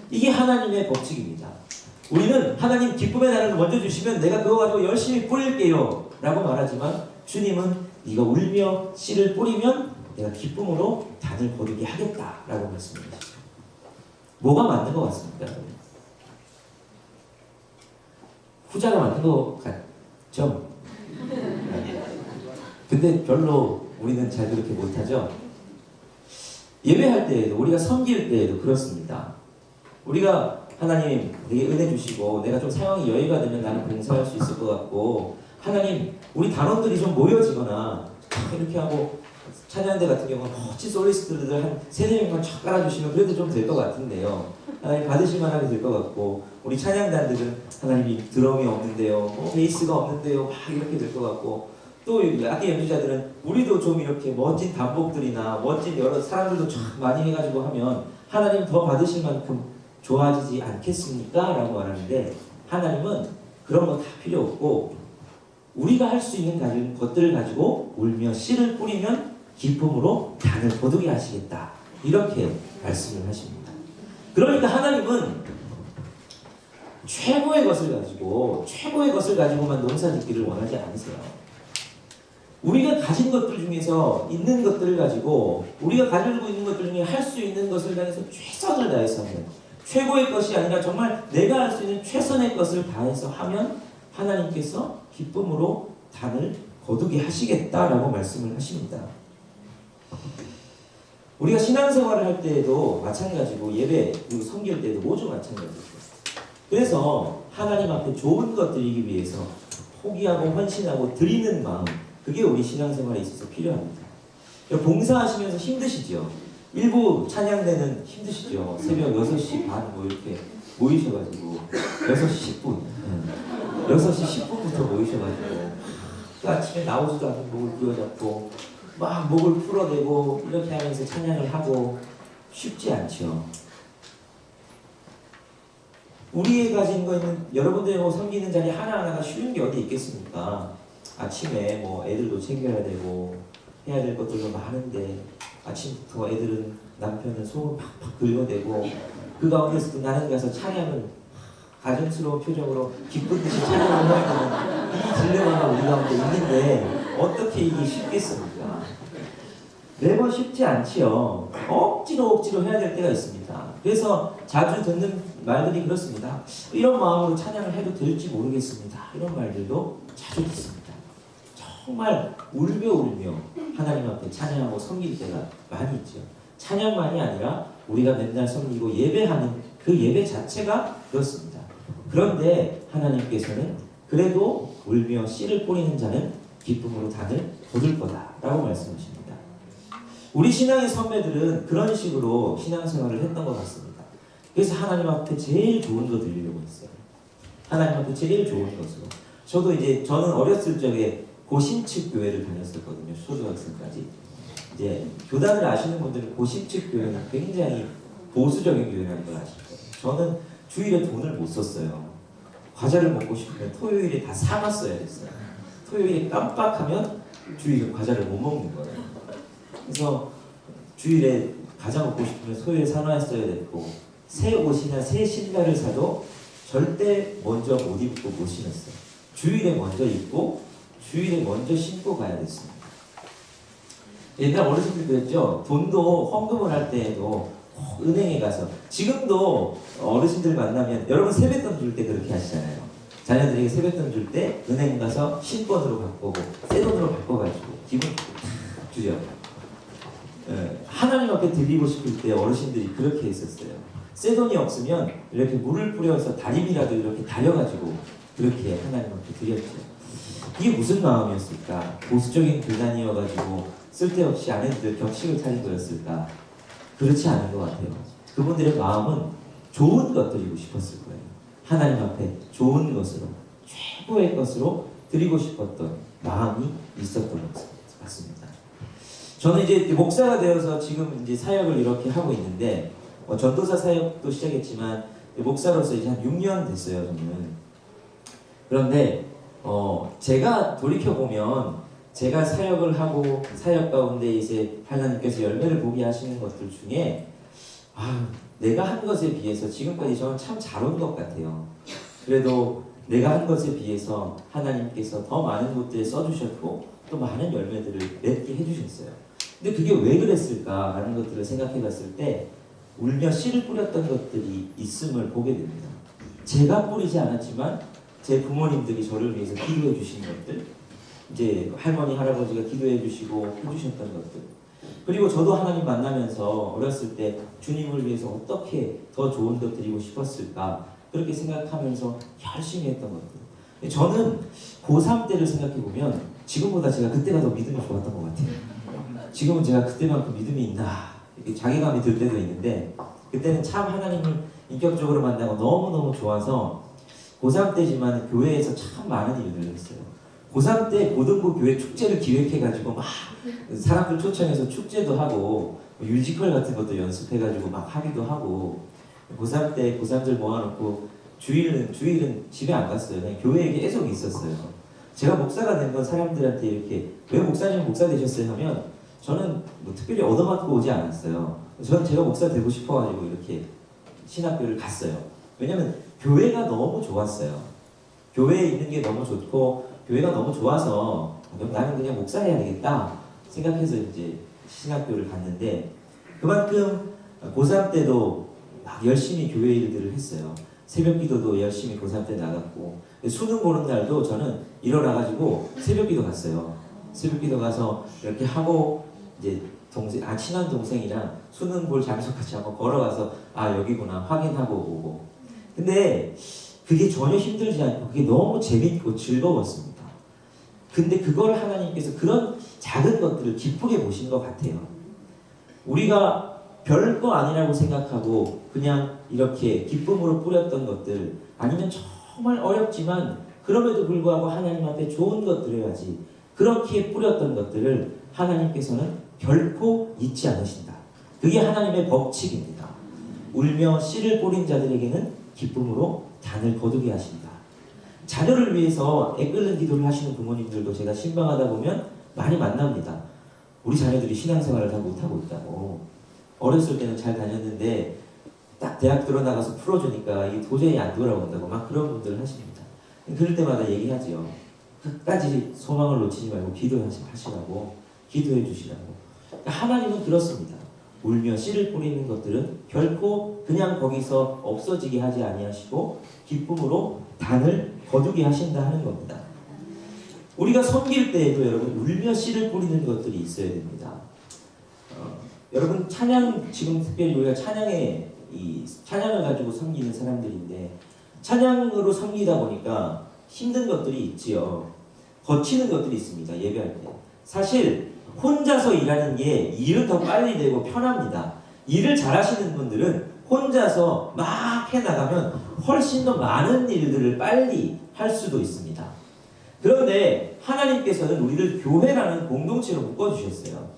이게 하나님의 법칙입니다. 우리는 하나님 기쁨의 나라를 먼저 주시면 내가 그거 가지고 열심히 뿌릴게요 라고 말하지만 주님은 네가 울며 씨를 뿌리면 내가 기쁨으로 단을 거두게 하겠다 라고 말씀하십니다. 뭐가 맞는 것 같습니까? 후자가 맞는 것 같죠? 근데 별로 우리는 잘 그렇게 못하죠? 예배할 때에도 우리가 섬길 때에도 그렇습니다. 우리가 하나님 내게 은혜 주시고 내가 좀 상황이 여유가 되면 나는 봉사할 수 있을 것 같고 하나님 우리 단원들이 좀 모여지거나 이렇게 하고 찬양대 같은 경우는 멋진 솔리스트들 한 3-4명만 쫙 깔아주시면 그래도 좀 될 것 같은데요. 하나님 받으실 만하게 될 것 같고 우리 찬양단들은 하나님이 드럼이 없는데요. 뭐 베이스가 없는데요. 막 이렇게 될 것 같고 또 악기 연주자들은 우리도 좀 이렇게 멋진 단복들이나 멋진 여러 사람들도 쫙 많이 해가지고 하면 하나님 더 받으실 만큼 좋아지지 않겠습니까? 라고 말하는데 하나님은 그런 거 다 필요 없고 우리가 할 수 있는 것들을 가지고 울며 씨를 뿌리면 기쁨으로 단을 거두게 하시겠다. 이렇게 말씀을 하십니다. 그러니까 하나님은 최고의 것을 가지고만 농사 짓기를 원하지 않으세요. 우리가 가진 것들 중에서 있는 것들을 가지고 우리가 가지고 있는 것들 중에 할 수 있는 것을 다해서 최선을 다해서 하면 최고의 것이 아니라 정말 내가 할 수 있는 최선의 것을 다해서 하면 하나님께서 기쁨으로 단을 거두게 하시겠다라고 말씀을 하십니다. 우리가 신앙생활을 할 때에도 마찬가지고 예배 그리고 섬길 때도 모두 마찬가지죠. 그래서 하나님 앞에 좋은 것드리기 위해서 포기하고 헌신하고 드리는 마음 그게 우리 신앙생활에 있어서 필요합니다. 봉사하시면서 힘드시죠? 일부 찬양대는 힘드시죠? 새벽 6시 반 뭐 이렇게 모이셔가지고 6시 10분 6시 10분부터 모이셔가지고 아침에 나오지도 않고 목을 부여잡고 막 목을 풀어내고 이렇게 하면서 찬양을 하고 쉽지 않죠. 우리의 가진 거 있는 여러분들이 뭐 섬기는 자리 하나하나가 쉬운 게 어디 있겠습니까? 아침에 뭐 애들도 챙겨야 되고 해야 될 것들도 많은데 아침부터 애들은 남편은 속을 팍팍 긁어대고 그 가운데서도 나는 가서 찬양을 가증스러운 표정으로 기쁜 듯이 찬양을 하는 이 딜레마가 우리 가운데 있는데 어떻게 이게 쉽겠습니까? 매번 쉽지 않지요. 억지로 해야 될 때가 있습니다. 그래서 자주 듣는 말들이 그렇습니다. 이런 마음으로 찬양을 해도 될지 모르겠습니다. 이런 말들도 자주 듣습니다. 정말 울며 하나님 앞에 찬양하고 섬길 때가 많이 있죠. 찬양만이 아니라 우리가 맨날 섬기고 예배하는 그 예배 자체가 그렇습니다. 그런데 하나님께서는 그래도 울며 씨를 뿌리는 자는 기쁨으로 단을 거둘 거다라고 말씀하십니다. 우리 신앙의 선배들은 그런 식으로 신앙생활을 했던 것 같습니다. 그래서 하나님 앞에 제일 좋은 거 드리려고 했어요. 하나님 앞에 제일 좋은 것으로. 저는 어렸을 적에 고신측 교회를 다녔었거든요. 초등학생까지. 이제 교단을 아시는 분들은 고신측 교회는 굉장히 보수적인 교회라는 걸 아실 거예요. 저는 주일에 돈을 못 썼어요. 과자를 먹고 싶으면 토요일에 다 사놨어야 됐어요. 토요일에 깜빡하면 주일에 과자를 못 먹는 거예요. 그래서 주일에 과자 먹고 싶으면 토요일에 사놨어야 됐고 새 옷이나 새 신발을 사도 절대 먼저 못 입고 못 신었어요. 주일에 먼저 입고 주일에 먼저 신고 가야 됐습니다. 옛날 어르신들 그랬죠. 돈도 헌금을 할 때에도 은행에 가서 지금도 어르신들 만나면 여러분 세뱃돈 줄 때 그렇게 하시잖아요. 자녀들에게 세뱃돈 줄 때 은행 가서 신권으로 바꾸고 새 돈으로 바꿔가지고 기분 주죠. 하나님 앞에 드리고 싶을 때 어르신들이 그렇게 했었어요. 새 돈이 없으면 이렇게 물을 뿌려서 다림이라도 이렇게 달여가지고 그렇게 하나님 앞에 드렸죠. 이게 무슨 마음이었을까? 보수적인 교단이어가지고 쓸데없이 아내들 격식을 차린 거였을까? 그렇지 않은 것 같아요. 그분들의 마음은 좋은 것 드리고 싶었을 거예요. 하나님 앞에 좋은 것으로, 최고의 것으로 드리고 싶었던 마음이 있었던 것 같습니다. 저는 이제 목사가 되어서 지금 이제 사역을 이렇게 하고 있는데, 전도사 사역도 시작했지만 목사로서 이제 한 6년 됐어요, 저는. 그런데 제가 돌이켜 보면 제가 사역을 하고 사역 가운데 이제 하나님께서 열매를 보게 하시는 것들 중에 내가 한 것에 비해서 지금까지 저는 참 잘 온 것 같아요. 그래도 내가 한 것에 비해서 하나님께서 더 많은 곳들에 써주셨고 또 많은 열매들을 맺게 해주셨어요. 근데 그게 왜 그랬을까라는 것들을 생각해 봤을 때 울며 씨를 뿌렸던 것들이 있음을 보게 됩니다. 제가 뿌리지 않았지만 제 부모님들이 저를 위해서 기도해 주신 것들, 이제 할머니 할아버지가 기도해 주시고 해주셨던 것들, 그리고 저도 하나님 만나면서 어렸을 때 주님을 위해서 어떻게 더 좋은 것 드리고 싶었을까 그렇게 생각하면서 열심히 했던 것들. 저는 고3 때를 생각해 보면 지금보다 제가 그때가 더 믿음이 좋았던 것 같아요. 지금은 제가 그때만큼 믿음이 있나 이렇게 자괴감이 들 때도 있는데, 그때는 참 하나님을 인격적으로 만나고 너무너무 좋아서 고3 때지만 교회에서 참 많은 일들을 했어요. 고3 때 고등부 교회 축제를 기획해가지고 막 사람들 초청해서 축제도 하고 뮤지컬 같은 것도 연습해가지고 막 하기도 하고, 고3 때 고3들 모아놓고 주일은 집에 안 갔어요. 그냥 교회에 계속 있었어요. 제가 목사가 된 건 사람들한테 이렇게 왜 목사님 목사 되셨어요 하면 저는 뭐 특별히 얻어맞고 오지 않았어요. 저는 제가 목사 되고 싶어가지고 이렇게 신학교를 갔어요. 왜냐면 교회가 너무 좋았어요. 교회에 있는 게 너무 좋고 교회가 너무 좋아서 그럼 나는 그냥 목사해야 되겠다 생각해서 이제 신학교를 갔는데, 그만큼 고3 때도 막 열심히 교회 일들을 했어요. 새벽 기도도 열심히 고3 때 나갔고, 수능 보는 날도 저는 일어나가지고 새벽 기도 갔어요. 새벽 기도 가서 이렇게 하고 이제 친한 동생이랑 수능 볼 장소까지 한번 걸어가서 여기구나 확인하고 오고. 근데 그게 전혀 힘들지 않고 그게 너무 재밌고 즐거웠습니다. 근데 그걸 하나님께서 그런 작은 것들을 기쁘게 보신 것 같아요. 우리가 별거 아니라고 생각하고 그냥 이렇게 기쁨으로 뿌렸던 것들, 아니면 정말 어렵지만 그럼에도 불구하고 하나님 앞에 좋은 것 드려야지, 그렇게 뿌렸던 것들을 하나님께서는 결코 잊지 않으신다. 그게 하나님의 법칙입니다. 울며 씨를 뿌린 자들에게는 기쁨으로 단을 거두게 하신다. 자녀를 위해서 애끓는 기도를 하시는 부모님들도 제가 신방하다 보면 많이 만납니다. 우리 자녀들이 신앙생활을 다 못하고 있다고. 어렸을 때는 잘 다녔는데 딱 대학 들어나가서 풀어주니까 이게 도저히 안 돌아온다고 막 그런 분들 하십니다. 그럴 때마다 얘기하지요. 끝까지 소망을 놓치지 말고 기도하시라고, 기도해 주시라고. 하나님은 그렇습니다. 울며 씨를 뿌리는 것들은 결코 그냥 거기서 없어지게 하지 아니하시고 기쁨으로 단을 거두게 하신다 하는 겁니다. 우리가 섬길 때에도 여러분 울며 씨를 뿌리는 것들이 있어야 됩니다. 여러분 찬양, 지금 특별히 우리가 찬양을 가지고 섬기는 사람들인데, 찬양으로 섬기다 보니까 힘든 것들이 있지요. 거치는 것들이 있습니다. 예배할 때. 사실 혼자서 일하는 게 일은 더 빨리 되고 편합니다. 일을 잘하시는 분들은 혼자서 막 해나가면 훨씬 더 많은 일들을 빨리 할 수도 있습니다. 그런데 하나님께서는 우리를 교회라는 공동체로 묶어주셨어요.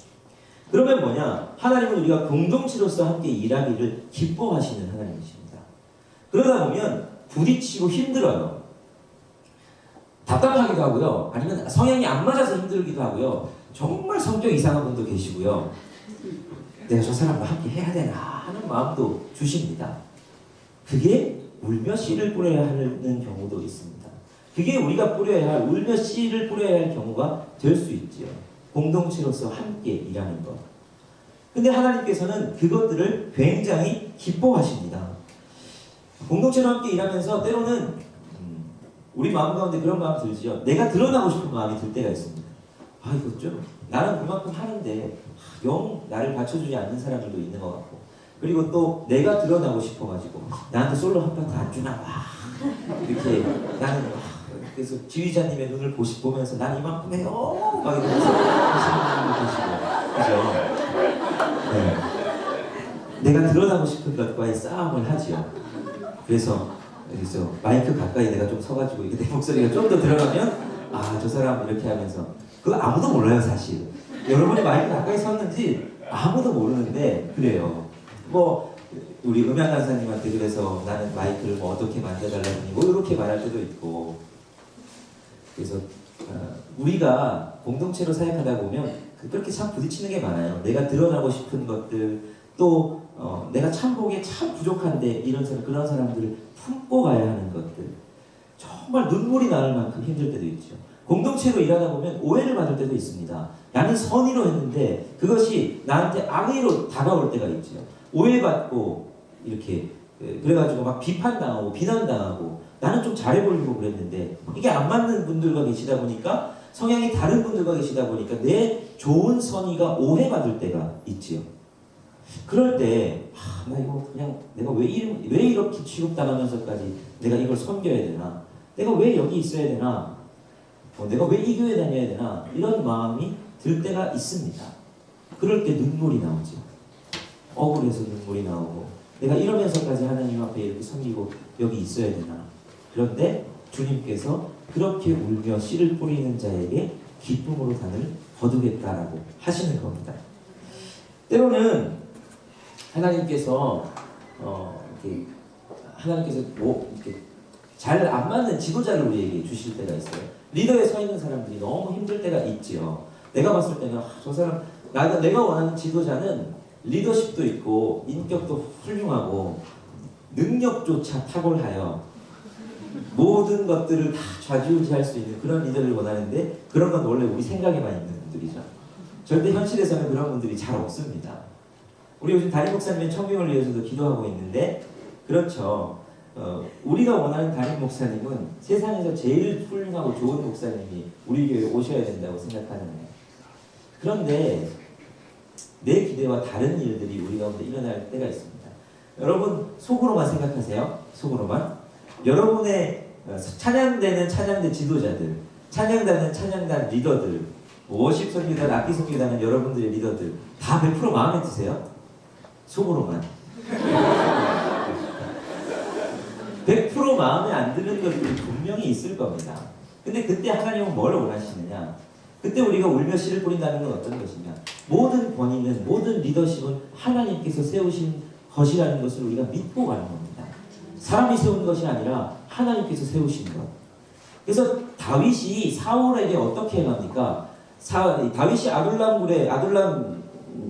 그러면 뭐냐? 하나님은 우리가 공동체로서 함께 일하기를 기뻐하시는 하나님이십니다. 그러다 보면 부딪히고 힘들어요. 답답하기도 하고요. 아니면 성향이 안 맞아서 힘들기도 하고요. 정말 성격 이상한 분도 계시고요. 내가 저 사람과 함께 해야 되나 하는 마음도 주십니다. 그게 울며 씨를 뿌려야 하는 경우도 있습니다. 그게 우리가 뿌려야 할, 울며 씨를 뿌려야 할 경우가 될 수 있지요. 공동체로서 함께 일하는 것. 근데 하나님께서는 그것들을 굉장히 기뻐하십니다. 공동체로 함께 일하면서 때로는 우리 마음 가운데 그런 마음 들지요. 내가 드러나고 싶은 마음이 들 때가 있습니다. 이거 좀 나는 그만큼 하는데 영 나를 받쳐주지 않는 사람들도 있는 것 같고, 그리고 또 내가 드러나고 싶어가지고 나한테 솔로 한 파트 안 주나 이렇게 나는 그래서 지휘자님의 눈을 보면서 난 이만큼 해요 막 이러면서 하시는 분도 계시고, 그죠? 네. 내가 드러나고 싶은 것과의 싸움을 하지요. 그래서 마이크 가까이 내가 좀 서가지고 이게 내 목소리가 좀 더 들어가면 아, 저 사람 이렇게 하면서 그거 아무도 몰라요 사실. 여러분이 마이크 가까이 섰는지 아무도 모르는데 그래요. 뭐 우리 음향 강사님한테 그래서 나는 마이크를 뭐 어떻게 만들어달라니 뭐 이렇게 말할 때도 있고. 그래서 우리가 공동체로 사역하다 보면 그렇게 참 부딪히는 게 많아요. 내가 드러나고 싶은 것들 또 내가 참 보기에 참 부족한데 이런 사람 그런 사람들을 품고 가야 하는 것들 정말 눈물이 나는 만큼 힘들 때도 있죠. 공동체로 일하다 보면 오해를 받을 때도 있습니다. 나는 선의로 했는데 그것이 나한테 악의로 다가올 때가 있죠. 오해받고 이렇게 그래가지고 막 비판당하고 비난당하고 나는 좀 잘해보려고 그랬는데 이게 안 맞는 분들과 계시다 보니까 성향이 다른 분들과 계시다 보니까 내 좋은 선의가 오해받을 때가 있지요. 그럴 때 나 이거 그냥 내가 왜 이렇게 취급당하면서까지 내가 이걸 섬겨야 되나? 내가 왜 여기 있어야 되나? 내가 왜 이 교회 다녀야 되나? 이런 마음이 들 때가 있습니다. 그럴 때 눈물이 나오죠. 억울해서 눈물이 나오고 내가 이러면서까지 하나님 앞에 이렇게 섬기고 여기 있어야 되나? 그런데 주님께서 그렇게 울며 씨를 뿌리는 자에게 기쁨으로 단을 거두겠다라고 하시는 겁니다. 때로는 하나님께서 이렇게 잘 안 맞는 지도자를 우리에게 주실 때가 있어요. 리더에 서 있는 사람들이 너무 힘들 때가 있지요. 내가 봤을 때는 저 사람 내가 원하는 지도자는 리더십도 있고 인격도 훌륭하고 능력조차 탁월하여 모든 것들을 다 좌지우지할 수 있는 그런 리더를 원하는데 그런 건 원래 우리 생각에만 있는 분들이죠. 절대 현실에서는 그런 분들이 잘 없습니다. 우리 요즘 담임 목사님의 청빙을 위해서도 기도하고 있는데 그렇죠. 우리가 원하는 담임 목사님은 세상에서 제일 훌륭하고 좋은 목사님이 우리 교회에 오셔야 된다고 생각하잖아요. 그런데 내 기대와 다른 일들이 우리 가운데 일어날 때가 있습니다. 여러분 속으로만 생각하세요. 속으로만. 여러분의 찬양대는 찬양대 지도자들, 찬양단은 찬양단 리더들, 워십 선교단, 악기 선교단은 여러분들의 리더들 다 100% 마음에 드세요? 속으로만. 100% 마음에 안 드는 것들이 분명히 있을 겁니다. 근데 그때 하나님은 뭘 원하시느냐? 그때 우리가 울며 씨를 뿌린다는 건 어떤 것이냐? 모든 권위는, 모든 리더십은 하나님께서 세우신 것이라는 것을 우리가 믿고 가는 겁니다. 사람이 세운 것이 아니라 하나님께서 세우신 것. 그래서 다윗이 사울에게 어떻게 행합니까? 다윗이 아둘람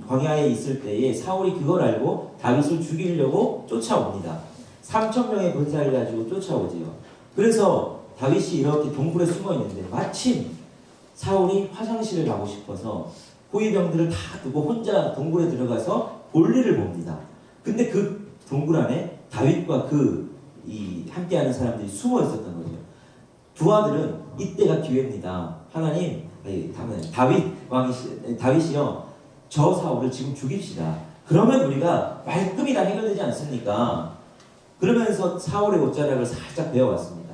광야에 있을 때에 사울이 그걸 알고 다윗을 죽이려고 쫓아옵니다. 3,000명의 군사를 가지고 쫓아오지요. 그래서 다윗이 이렇게 동굴에 숨어 있는데 마침 사울이 화장실을 가고 싶어서 호위병들을 다 두고 혼자 동굴에 들어가서 볼일을 봅니다. 근데 그 동굴 안에 다윗과 함께하는 사람들이 숨어 있었던 거죠. 두 아들은 이때가 기회입니다. 다윗이요, 저 사울을 지금 죽입시다. 그러면 우리가 말끔히 다 해결되지 않습니까? 그러면서 사울의 옷자락을 살짝 베어왔습니다.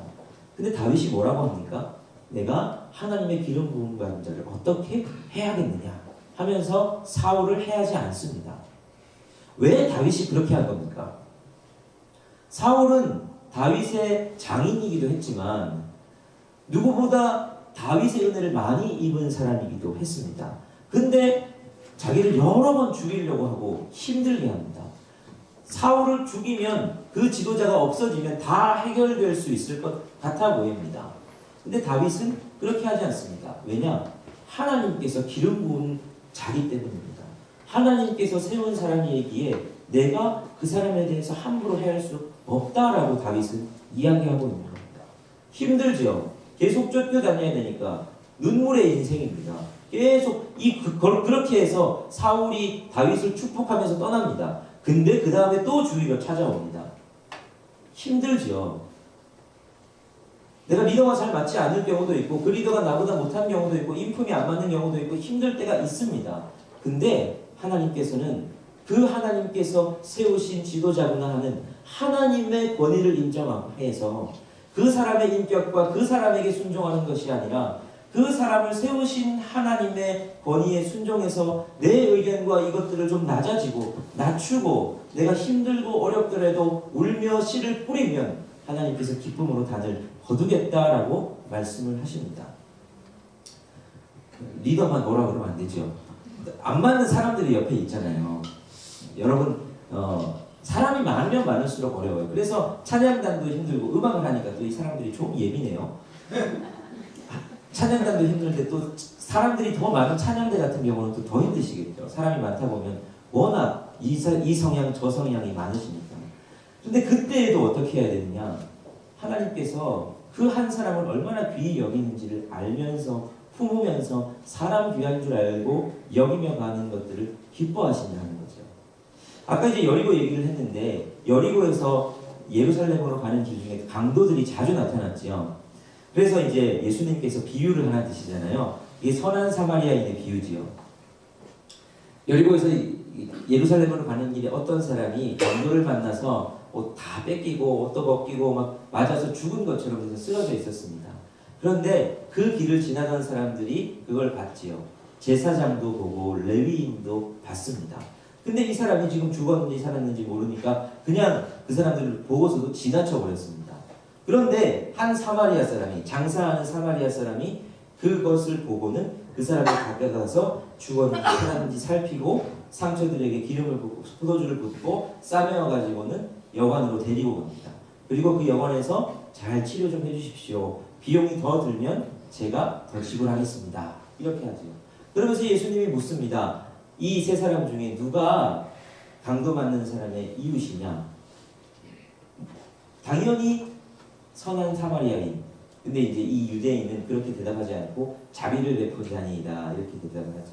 근데 다윗이 뭐라고 합니까? 내가 하나님의 기름 부은 받은 자를 어떻게 해야겠느냐 하면서 사울을 해하지 않습니다. 왜 다윗이 그렇게 한 겁니까? 사울은 다윗의 장인이기도 했지만 누구보다 다윗의 은혜를 많이 입은 사람이기도 했습니다. 근데 자기를 여러 번 죽이려고 하고 힘들게 합니다. 사울을 죽이면 그 지도자가 없어지면 다 해결될 수 있을 것 같아 보입니다. 근데 다윗은 그렇게 하지 않습니다. 왜냐? 하나님께서 기름 부은 자기 때문입니다. 하나님께서 세운 사람이기에 내가 그 사람에 대해서 함부로 해할 수 없다라고 다윗은 이야기하고 있는 겁니다. 힘들죠? 계속 쫓겨다녀야 되니까 눈물의 인생입니다. 계속 그렇게 해서 사울이 다윗을 축복하면서 떠납니다. 근데 그 다음에 또 주위로 찾아옵니다. 힘들죠. 내가 리더가 잘 맞지 않을 경우도 있고 그 리더가 나보다 못한 경우도 있고 인품이 안 맞는 경우도 있고 힘들 때가 있습니다. 근데 하나님께서는 그 하나님께서 세우신 지도자구나 하는 하나님의 권위를 인정해서 그 사람의 인격과 그 사람에게 순종하는 것이 아니라 그 사람을 세우신 하나님의 권위에 순종해서 내 의견과 이것들을 좀 낮추고 내가 힘들고 어렵더라도 울며 씨를 뿌리면 하나님께서 기쁨으로 단을 거두겠다라고 말씀을 하십니다. 리더만 뭐라 그러면 안 되죠. 안 맞는 사람들이 옆에 있잖아요. 여러분 사람이 많으면 많을수록 어려워요. 그래서 찬양단도 힘들고 음악을 하니까 또 이 사람들이 좀 예민해요. 찬양단도 힘든데 또 사람들이 더 많은 찬양대 같은 경우는 또 더 힘드시겠죠. 사람이 많다 보면 워낙 이 성향 저 성향이 많으시니까. 근데 그때에도 어떻게 해야 되느냐? 하나님께서 그 한 사람을 얼마나 귀히 여기는지를 알면서 품으면서 사람 귀한 줄 알고 여기며 가는 것들을 기뻐하신다는 거죠. 아까 이제 여리고 얘기를 했는데 여리고에서 예루살렘으로 가는 길 중에 강도들이 자주 나타났지요. 그래서 이제 예수님께서 비유를 하나 드시잖아요. 이게 선한 사마리아인의 비유지요. 여리고에서 예루살렘으로 가는 길에 어떤 사람이 강도를 만나서 옷 다 뺏기고 옷도 벗기고 막 맞아서 죽은 것처럼 해서 쓰러져 있었습니다. 그런데 그 길을 지나던 사람들이 그걸 봤지요. 제사장도 보고 레위인도 봤습니다. 근데 이 사람이 지금 죽었는지 살았는지 모르니까 그냥 그 사람들을 보고서도 지나쳐 버렸습니다. 그런데 한 사마리아 사람이, 장사하는 사마리아 사람이 그것을 보고는 그 사람을 가까이가서 죽었는지 살았는지 살피고 상처들에게 기름을 붓고 포도주를 붓고 싸매어 가지고는 여관으로 데리고 갑니다. 그리고 그 여관에서 잘 치료 좀 해주십시오. 비용이 더 들면 제가 더 지불하겠습니다. 이렇게 하죠. 그러면서 예수님이 묻습니다. 이 세 사람 중에 누가 강도 맞는 사람의 이웃이냐? 당연히 선한 사마리아인. 근데 이제 이 유대인은 그렇게 대답하지 않고 자비를 베푸자니이다 이렇게 대답을 하죠.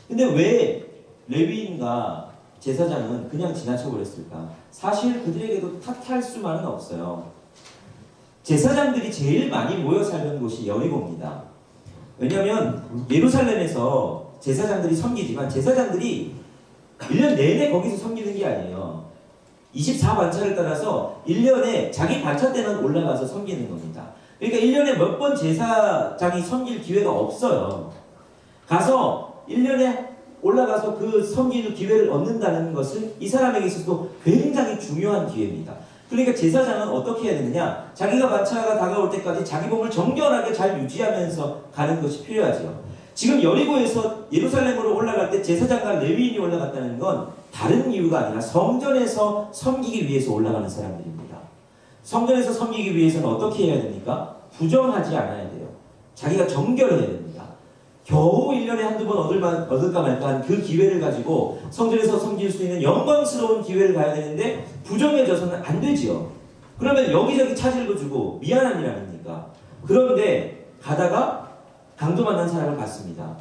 근데 왜 레위인과 제사장은 그냥 지나쳐 버렸을까? 사실 그들에게도 탓할 수만은 없어요. 제사장들이 제일 많이 모여 살던 곳이 여리고입니다. 왜냐하면 예루살렘에서 제사장들이 섬기지만 제사장들이 1년 내내 거기서 섬기는 게 아니에요. 24반차를 따라서 1년에 자기 반차 때만 올라가서 섬기는 겁니다. 그러니까 1년에 몇 번 제사장이 섬길 기회가 없어요. 가서 1년에 올라가서 그 섬기는 기회를 얻는다는 것은 이 사람에게 있어서도 굉장히 중요한 기회입니다. 그러니까 제사장은 어떻게 해야 되느냐? 자기가 반차가 다가올 때까지 자기 몸을 정결하게 잘 유지하면서 가는 것이 필요하죠. 지금 여리고에서 예루살렘으로 올라갈 때 제사장과 레위인이 올라갔다는 건 다른 이유가 아니라 성전에서 섬기기 위해서 올라가는 사람들입니다. 성전에서 섬기기 위해서는 어떻게 해야 됩니까? 부정하지 않아야 돼요. 자기가 정결해야 됩니다. 겨우 1년에 한두 번 얻을까 말까 한 그 기회를 가지고 성전에서 섬길 수 있는 영광스러운 기회를 가야 되는데 부정해져서는 안 되지요. 그러면 여기저기 차질도 주고 미안한 일 아닙니까? 그런데 가다가 강도 만난 사람을 봤습니다.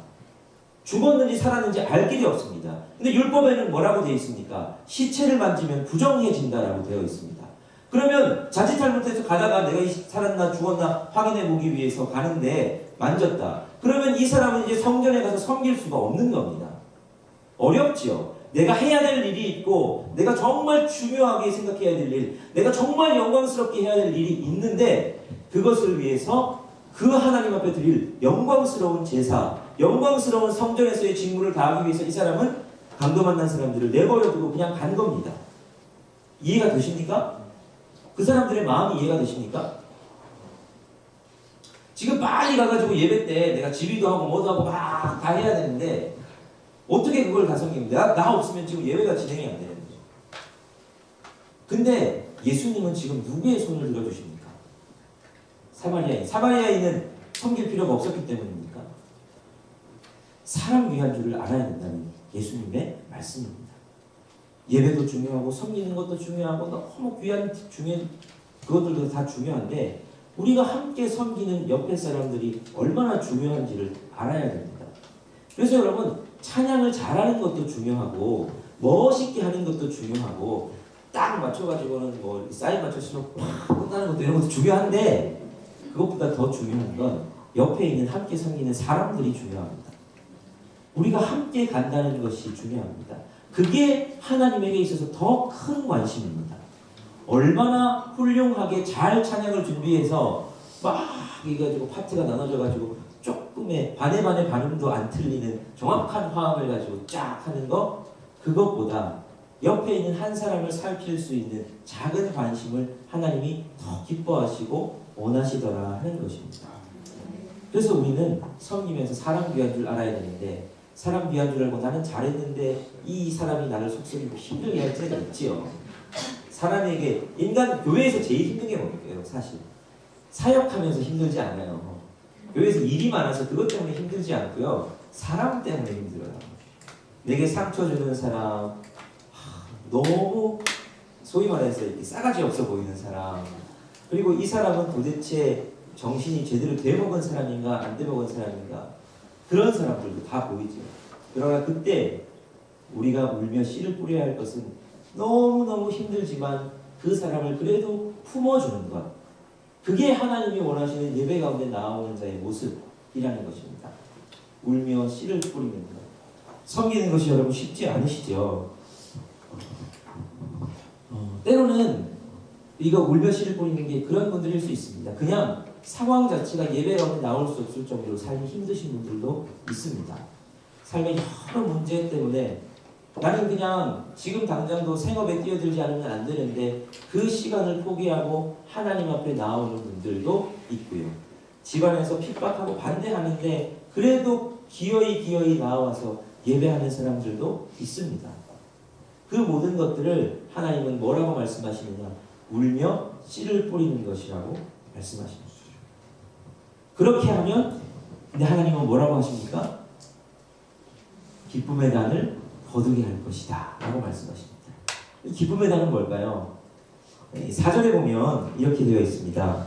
죽었는지 살았는지 알 길이 없습니다. 근데 율법에는 뭐라고 되어 있습니까? 시체를 만지면 부정해진다라고 되어 있습니다. 그러면 자칫 잘못해서 가다가 내가 살았나 죽었나 확인해 보기 위해서 가는데 만졌다. 그러면 이 사람은 이제 성전에 가서 섬길 수가 없는 겁니다. 어렵지요. 내가 해야 될 일이 있고 내가 정말 중요하게 생각해야 될 일, 내가 정말 영광스럽게 해야 될 일이 있는데 그것을 위해서 그 하나님 앞에 드릴 영광스러운 제사, 영광스러운 성전에서의 직무를 다하기 위해서 이 사람은 강도 만난 사람들을 내버려두고 그냥 간 겁니다. 이해가 되십니까? 그 사람들의 마음이 이해가 되십니까? 지금 빨리 가가지고 예배 때 내가 지휘도 하고 뭐도 하고 막 다 해야 되는데 어떻게 그걸 다 섬깁니까? 나 없으면 지금 예배가 진행이 안 되는 거죠. 근데 예수님은 지금 누구의 손을 들어주십니까? 사마리아인. 사마리아인은 섬길 필요가 없었기 때문입니까? 사람 위한 줄을 알아야 된다는 예수님의 말씀입니다. 예배도 중요하고 섬기는 것도 중요하고 너무 귀한 중요한 그것들도 다 중요한데 우리가 함께 섬기는 옆에 사람들이 얼마나 중요한지를 알아야 됩니다. 그래서 여러분 찬양을 잘하는 것도 중요하고 멋있게 하는 것도 중요하고 딱 맞춰가지고는 뭐 사인 맞춰서 확 끝나는 것도 이런 것도 중요한데 그것보다 더 중요한 건 옆에 있는 함께 섬기는 사람들이 중요합니다. 우리가 함께 간다는 것이 중요합니다. 그게 하나님에게 있어서 더 큰 관심입니다. 얼마나 훌륭하게 잘 찬양을 준비해서 막 이가지고 파트가 나눠져가지고 쭉 조금의 반의 발음도 안 틀리는 정확한 화음을 가지고 쫙 하는 거, 그것보다 옆에 있는 한 사람을 살필 수 있는 작은 관심을 하나님이 더 기뻐하시고 원하시더라 하는 것입니다. 그래서 우리는 섬기면서 사람 귀한 줄 알아야 되는데, 사람 귀한 줄 알고 나는 잘했는데 이 사람이 나를 속썩이고 힘들게 할 때가 있지요. 사람에게, 인간 교회에서 제일 힘든 게 뭡니까? 사실 사역하면서 힘들지 않아요. 교회에서 일이 많아서 그것 때문에 힘들지 않고요, 사람 때문에 힘들어요. 내게 상처 주는 사람, 너무 소위 말해서 이렇게 싸가지 없어 보이는 사람, 그리고 이 사람은 도대체 정신이 제대로 되먹은 사람인가 안 되먹은 사람인가, 그런 사람들도 다 보이죠. 그러나 그때 우리가 울며 씨를 뿌려야 할 것은 너무너무 힘들지만 그 사람을 그래도 품어주는 것, 그게 하나님이 원하시는 예배 가운데 나오는 자의 모습이라는 것입니다. 울며 씨를 뿌리는 것, 섬기는 것이 여러분 쉽지 않으시죠? 때로는 이거 울며 씨를 뿌리는 게 그런 분들일 수 있습니다. 그냥 상황 자체가 예배 가운데 나올 수 없을 정도로 삶이 힘드신 분들도 있습니다. 삶의 여러 문제 때문에 나는 그냥 지금 당장도 생업에 뛰어들지 않으면 안 되는데 그 시간을 포기하고 하나님 앞에 나오는 분들도 있고요. 집안에서 핍박하고 반대하는데 그래도 기어이 나와서 예배하는 사람들도 있습니다. 그 모든 것들을 하나님은 뭐라고 말씀하시느냐? 울며 씨를 뿌리는 것이라고 말씀하십니다. 그렇게 하면, 근데 하나님은 뭐라고 하십니까? 기쁨의 단을 거두게 할 것이다 라고 말씀하십니다. 이 기쁨의 단은 뭘까요? 4절에 보면 이렇게 되어 있습니다.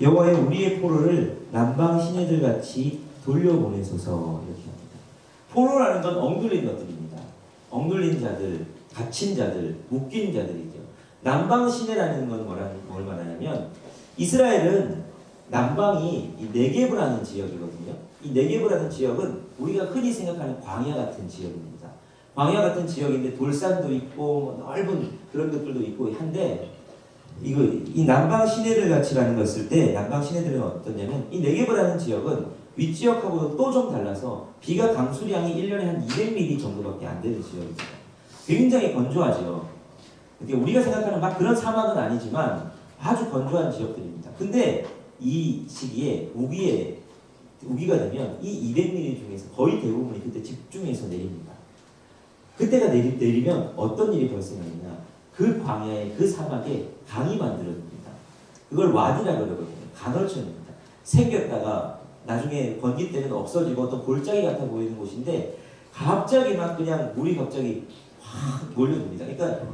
여호와의 우리의 포로를 남방 시내들 같이 돌려보내소서, 이렇게 합니다. 포로라는 건 엉들린 것들입니다. 엉들린 자들, 갇힌 자들, 묶인 자들이죠. 남방 시내라는 건 뭘 말하냐면, 이스라엘은 남방이 이 네게브라는 지역이거든요. 이 네게브라는 지역은 우리가 흔히 생각하는 광야 같은 지역입니다. 광야 같은 지역인데 돌산도 있고 넓은 그런 것들도 있고 한데, 이 남방 시내들 같이라는 걸 쓸 때 남방 시내들은 어떠냐면, 이 네게브라는 지역은 윗지역하고도 또 좀 달라서 비가 강수량이 1년에 한 200mm 정도밖에 안 되는 지역입니다. 굉장히 건조하죠. 우리가 생각하는 막 그런 사막은 아니지만 아주 건조한 지역들입니다. 근데 이 시기에 우기가 되면 이 200mm 중에서 거의 대부분이 그때 집중해서 내립니다. 그때가 내리면 어떤 일이 발생하느냐? 그 광야에, 그 사막에 강이 만들어집니다. 그걸 와디라 그러거든요. 간헐천입니다. 생겼다가 나중에 번기 때는 없어지고 어떤 골짜기 같아 보이는 곳인데, 갑자기 막 그냥 물이 갑자기 확 몰려듭니다. 그러니까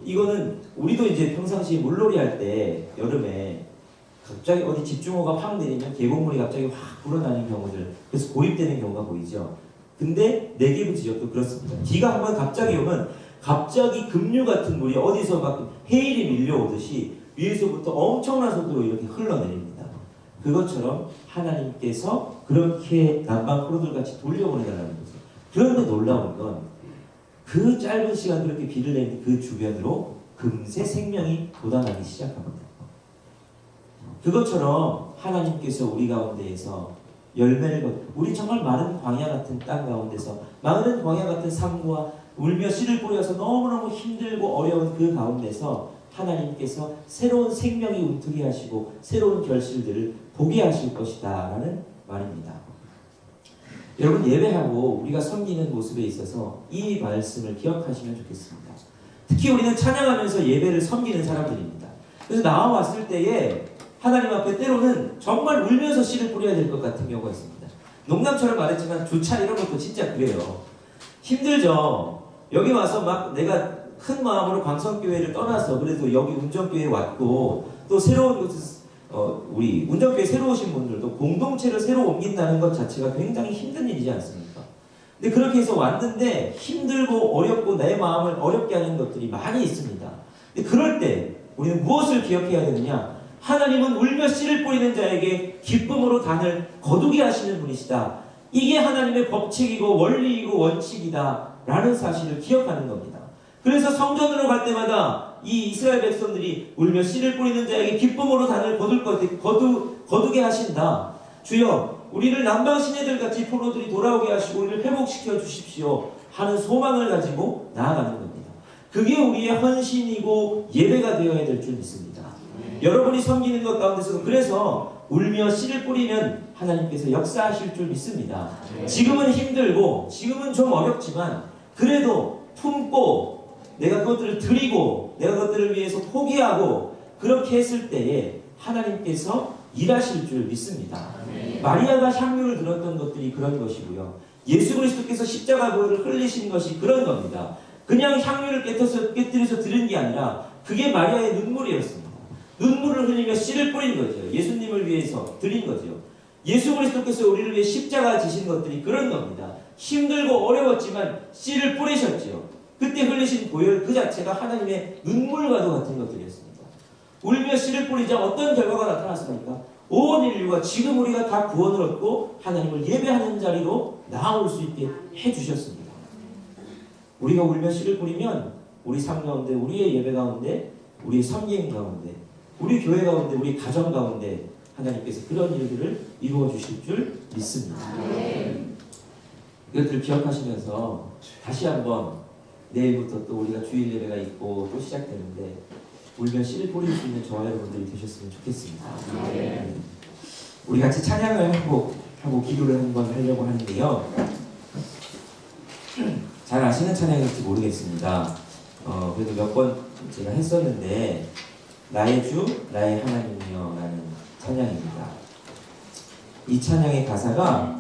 이거는 우리도 이제 평상시 물놀이 할 때 여름에 갑자기 어디 집중호가 확 내리면 계곡물이 갑자기 확 불어나는 경우들, 그래서 고립되는 경우가 보이죠. 근데 네게브 지역도 그렇습니다. 비가 한번 갑자기 오면 갑자기 급류 같은 물이 어디서 막 해일이 밀려오듯이 위에서부터 엄청난 속도로 이렇게 흘러내립니다. 그것처럼 하나님께서 그렇게 남방 포로들 같이 돌려보내달라는 거죠. 그런데 놀라운 건 그 짧은 시간 그렇게 비를 내는 그 주변으로 금세 생명이 돋아나기 시작합니다. 그것처럼 하나님께서 우리 가운데에서 열매를 우리 정말 마른 광야 같은 땅 가운데서 마른 광야 같은 삶과 울며 씨를 뿌려서 너무너무 힘들고 어려운 그 가운데서 하나님께서 새로운 생명이 움트게 하시고 새로운 결실들을 보게 하실 것이다 라는 말입니다. 여러분, 예배하고 우리가 섬기는 모습에 있어서 이 말씀을 기억하시면 좋겠습니다. 특히 우리는 찬양하면서 예배를 섬기는 사람들입니다. 그래서 나와왔을 때에 하나님 앞에 때로는 정말 울면서 씨를 뿌려야 될 것 같은 경우가 있습니다. 농담처럼 말했지만 주차 이런 것도 진짜 그래요. 힘들죠. 여기 와서 막 내가 큰 마음으로 광성교회를 떠나서 그래도 여기 운정교회에 왔고, 또 새로운 곳에서 우리 운정교회 새로 오신 분들도 공동체를 새로 옮긴다는 것 자체가 굉장히 힘든 일이지 않습니까? 근데 그렇게 해서 왔는데 힘들고 어렵고 내 마음을 어렵게 하는 것들이 많이 있습니다. 근데 그럴 때 우리는 무엇을 기억해야 되느냐? 하나님은 울며 씨를 뿌리는 자에게 기쁨으로 단을 거두게 하시는 분이시다. 이게 하나님의 법칙이고 원리이고 원칙이다 라는 사실을 기억하는 겁니다. 그래서 성전으로 갈 때마다 이 이스라엘 백성들이 울며 씨를 뿌리는 자에게 기쁨으로 단을 거두게 하신다. 주여 우리를 남방 시내들 같이 포로들이 돌아오게 하시고 우리를 회복시켜 주십시오 하는 소망을 가지고 나아가는 겁니다. 그게 우리의 헌신이고 예배가 되어야 될 줄 믿습니다. 여러분이 섬기는 것 가운데서도 그래서 울며 씨를 뿌리면 하나님께서 역사하실 줄 믿습니다. 지금은 힘들고 지금은 좀 어렵지만 그래도 품고 내가 그것들을 드리고 내가 그것들을 위해서 포기하고 그렇게 했을 때에 하나님께서 일하실 줄 믿습니다. 마리아가 향유를 들었던 것들이 그런 것이고요. 예수 그리스도께서 십자가 보혈을 흘리신 것이 그런 겁니다. 그냥 향유를 깨뜨려서 들은 게 아니라 그게 마리아의 눈물이었습니다. 눈물을 흘리며 씨를 뿌린 거죠. 예수님을 위해서 드린 거죠. 예수 그리스도께서 우리를 위해 십자가 지신 것들이 그런 겁니다. 힘들고 어려웠지만 씨를 뿌리셨죠. 그때 흘리신 보혈 그 자체가 하나님의 눈물과도 같은 것들이었습니다. 울며 씨를 뿌리자 어떤 결과가 나타났습니까? 온 인류가 지금 우리가 다 구원을 얻고 하나님을 예배하는 자리로 나아올 수 있게 해주셨습니다. 우리가 울며 씨를 뿌리면 우리 삶 가운데, 우리의 예배 가운데, 우리의 섬김 가운데, 우리 교회 가운데, 우리 가정 가운데 하나님께서 그런 일들을 이루어 주실 줄 믿습니다. 이것들을 기억하시면서 다시 한번 내일부터 또 우리가 주일 예배가 있고 또 시작되는데 울며 씨를 뿌릴 수 있는 저와 여러분들이 되셨으면 좋겠습니다. 우리 같이 찬양을 하고 기도를 한번 하려고 하는데요. 잘 아시는 찬양일지 모르겠습니다. 그래도 몇 번 제가 했었는데 나의 주 나의 하나님이여 라는 찬양입니다. 이 찬양의 가사가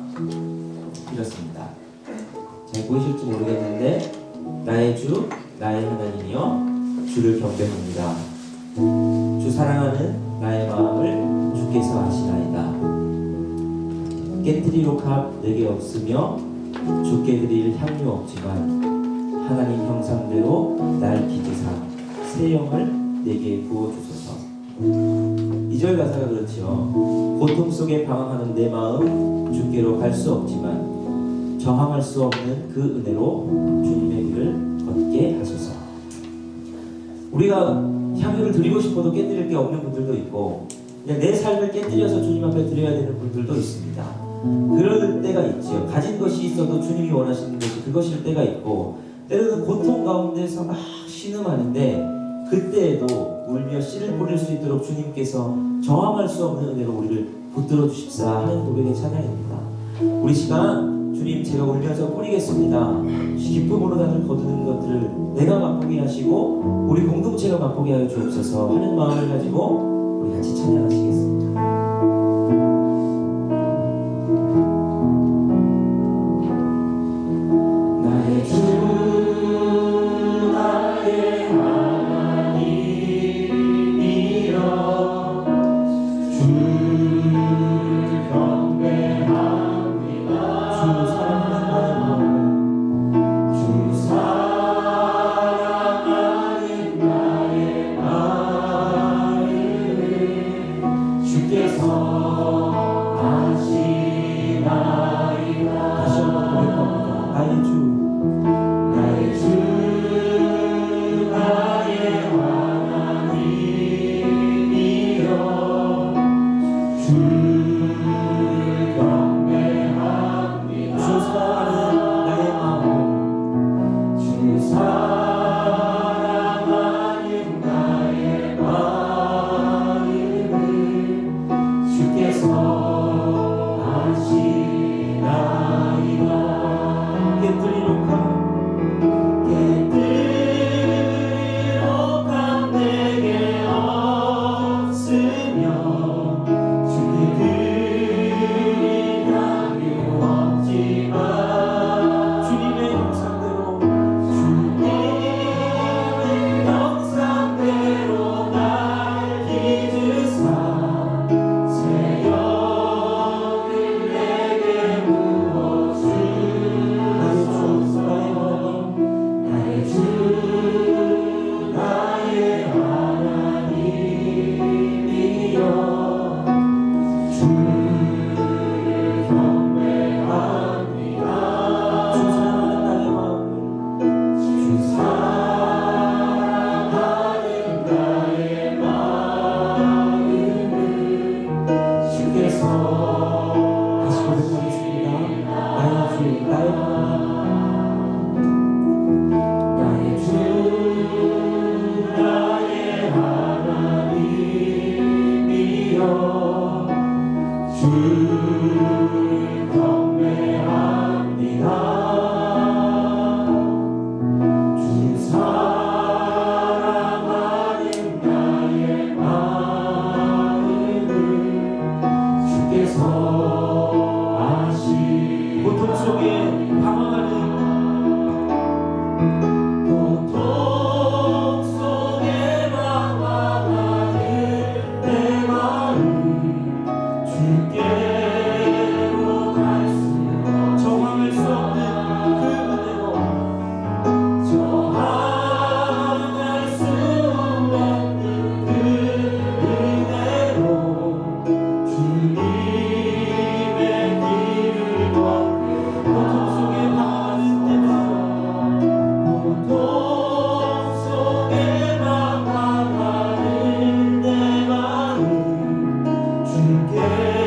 이렇습니다. 잘 보이실지 모르겠는데 나의 주 나의 하나님이여 주를 경배합니다. 주 사랑하는 나의 마음을 주께서 아시나이다. 깨뜨리로 값 내게 없으며 주께 드릴 향유 없지만 하나님 형상대로 날 기지사 새 영을 내게 부어주소서. 2절 가사가 그렇죠. 고통 속에 방황하는 내 마음 주께로 갈 수 없지만 저항할 수 없는 그 은혜로 주님의 길을 걷게 하소서. 우리가 향유를 드리고 싶어도 깨뜨릴 게 없는 분들도 있고 그냥 내 삶을 깨뜨려서 주님 앞에 드려야 되는 분들도 있습니다. 그럴 때가 있죠. 가진 것이 있어도 주님이 원하시는 것이 그것일 때가 있고 때로는 고통 가운데서 막 신음하는데 그때에도 울며 씨를 뿌릴 수 있도록 주님께서 저항할 수 없는 은혜로 우리를 붙들어 주십사 하는 고백의 찬양입니다. 우리 시간 주님 제가 울면서 뿌리겠습니다. 기쁨으로 나를 거두는 것들을 내가 맛보게 하시고 우리 공동체가 맛보게 하여 주옵소서 하는 마음을 가지고 우리 같이 찬양하시겠습니다. 나의 주 나의 하나님이여 주 경배합니다. 주 사랑하는 주 사랑하는 나의 마음을 주께서 아시나이다. 다시 한번 고백합니다. 나의 주 나의 주 나의 하나님이여 주 경배합니다. 주 사랑하는 나의 마음 주 사랑하는 나의 마음을 주께서 아시나이다. 깨뜨리로 값 내게 없으며 주께 주를 경배합니다. 주 사랑하는 나의 마음을 주께서 아시나니 고통 속에 방황하는 고통 속에 방황하는 내 마음 주께로 갈 수 저항할 수 없는 그 은혜로 저항할 수 없는 그 은혜로 주님의 길을 걷게 고통 속에 방황하는 때마다 고통 속에 방황하는 내 마음 주께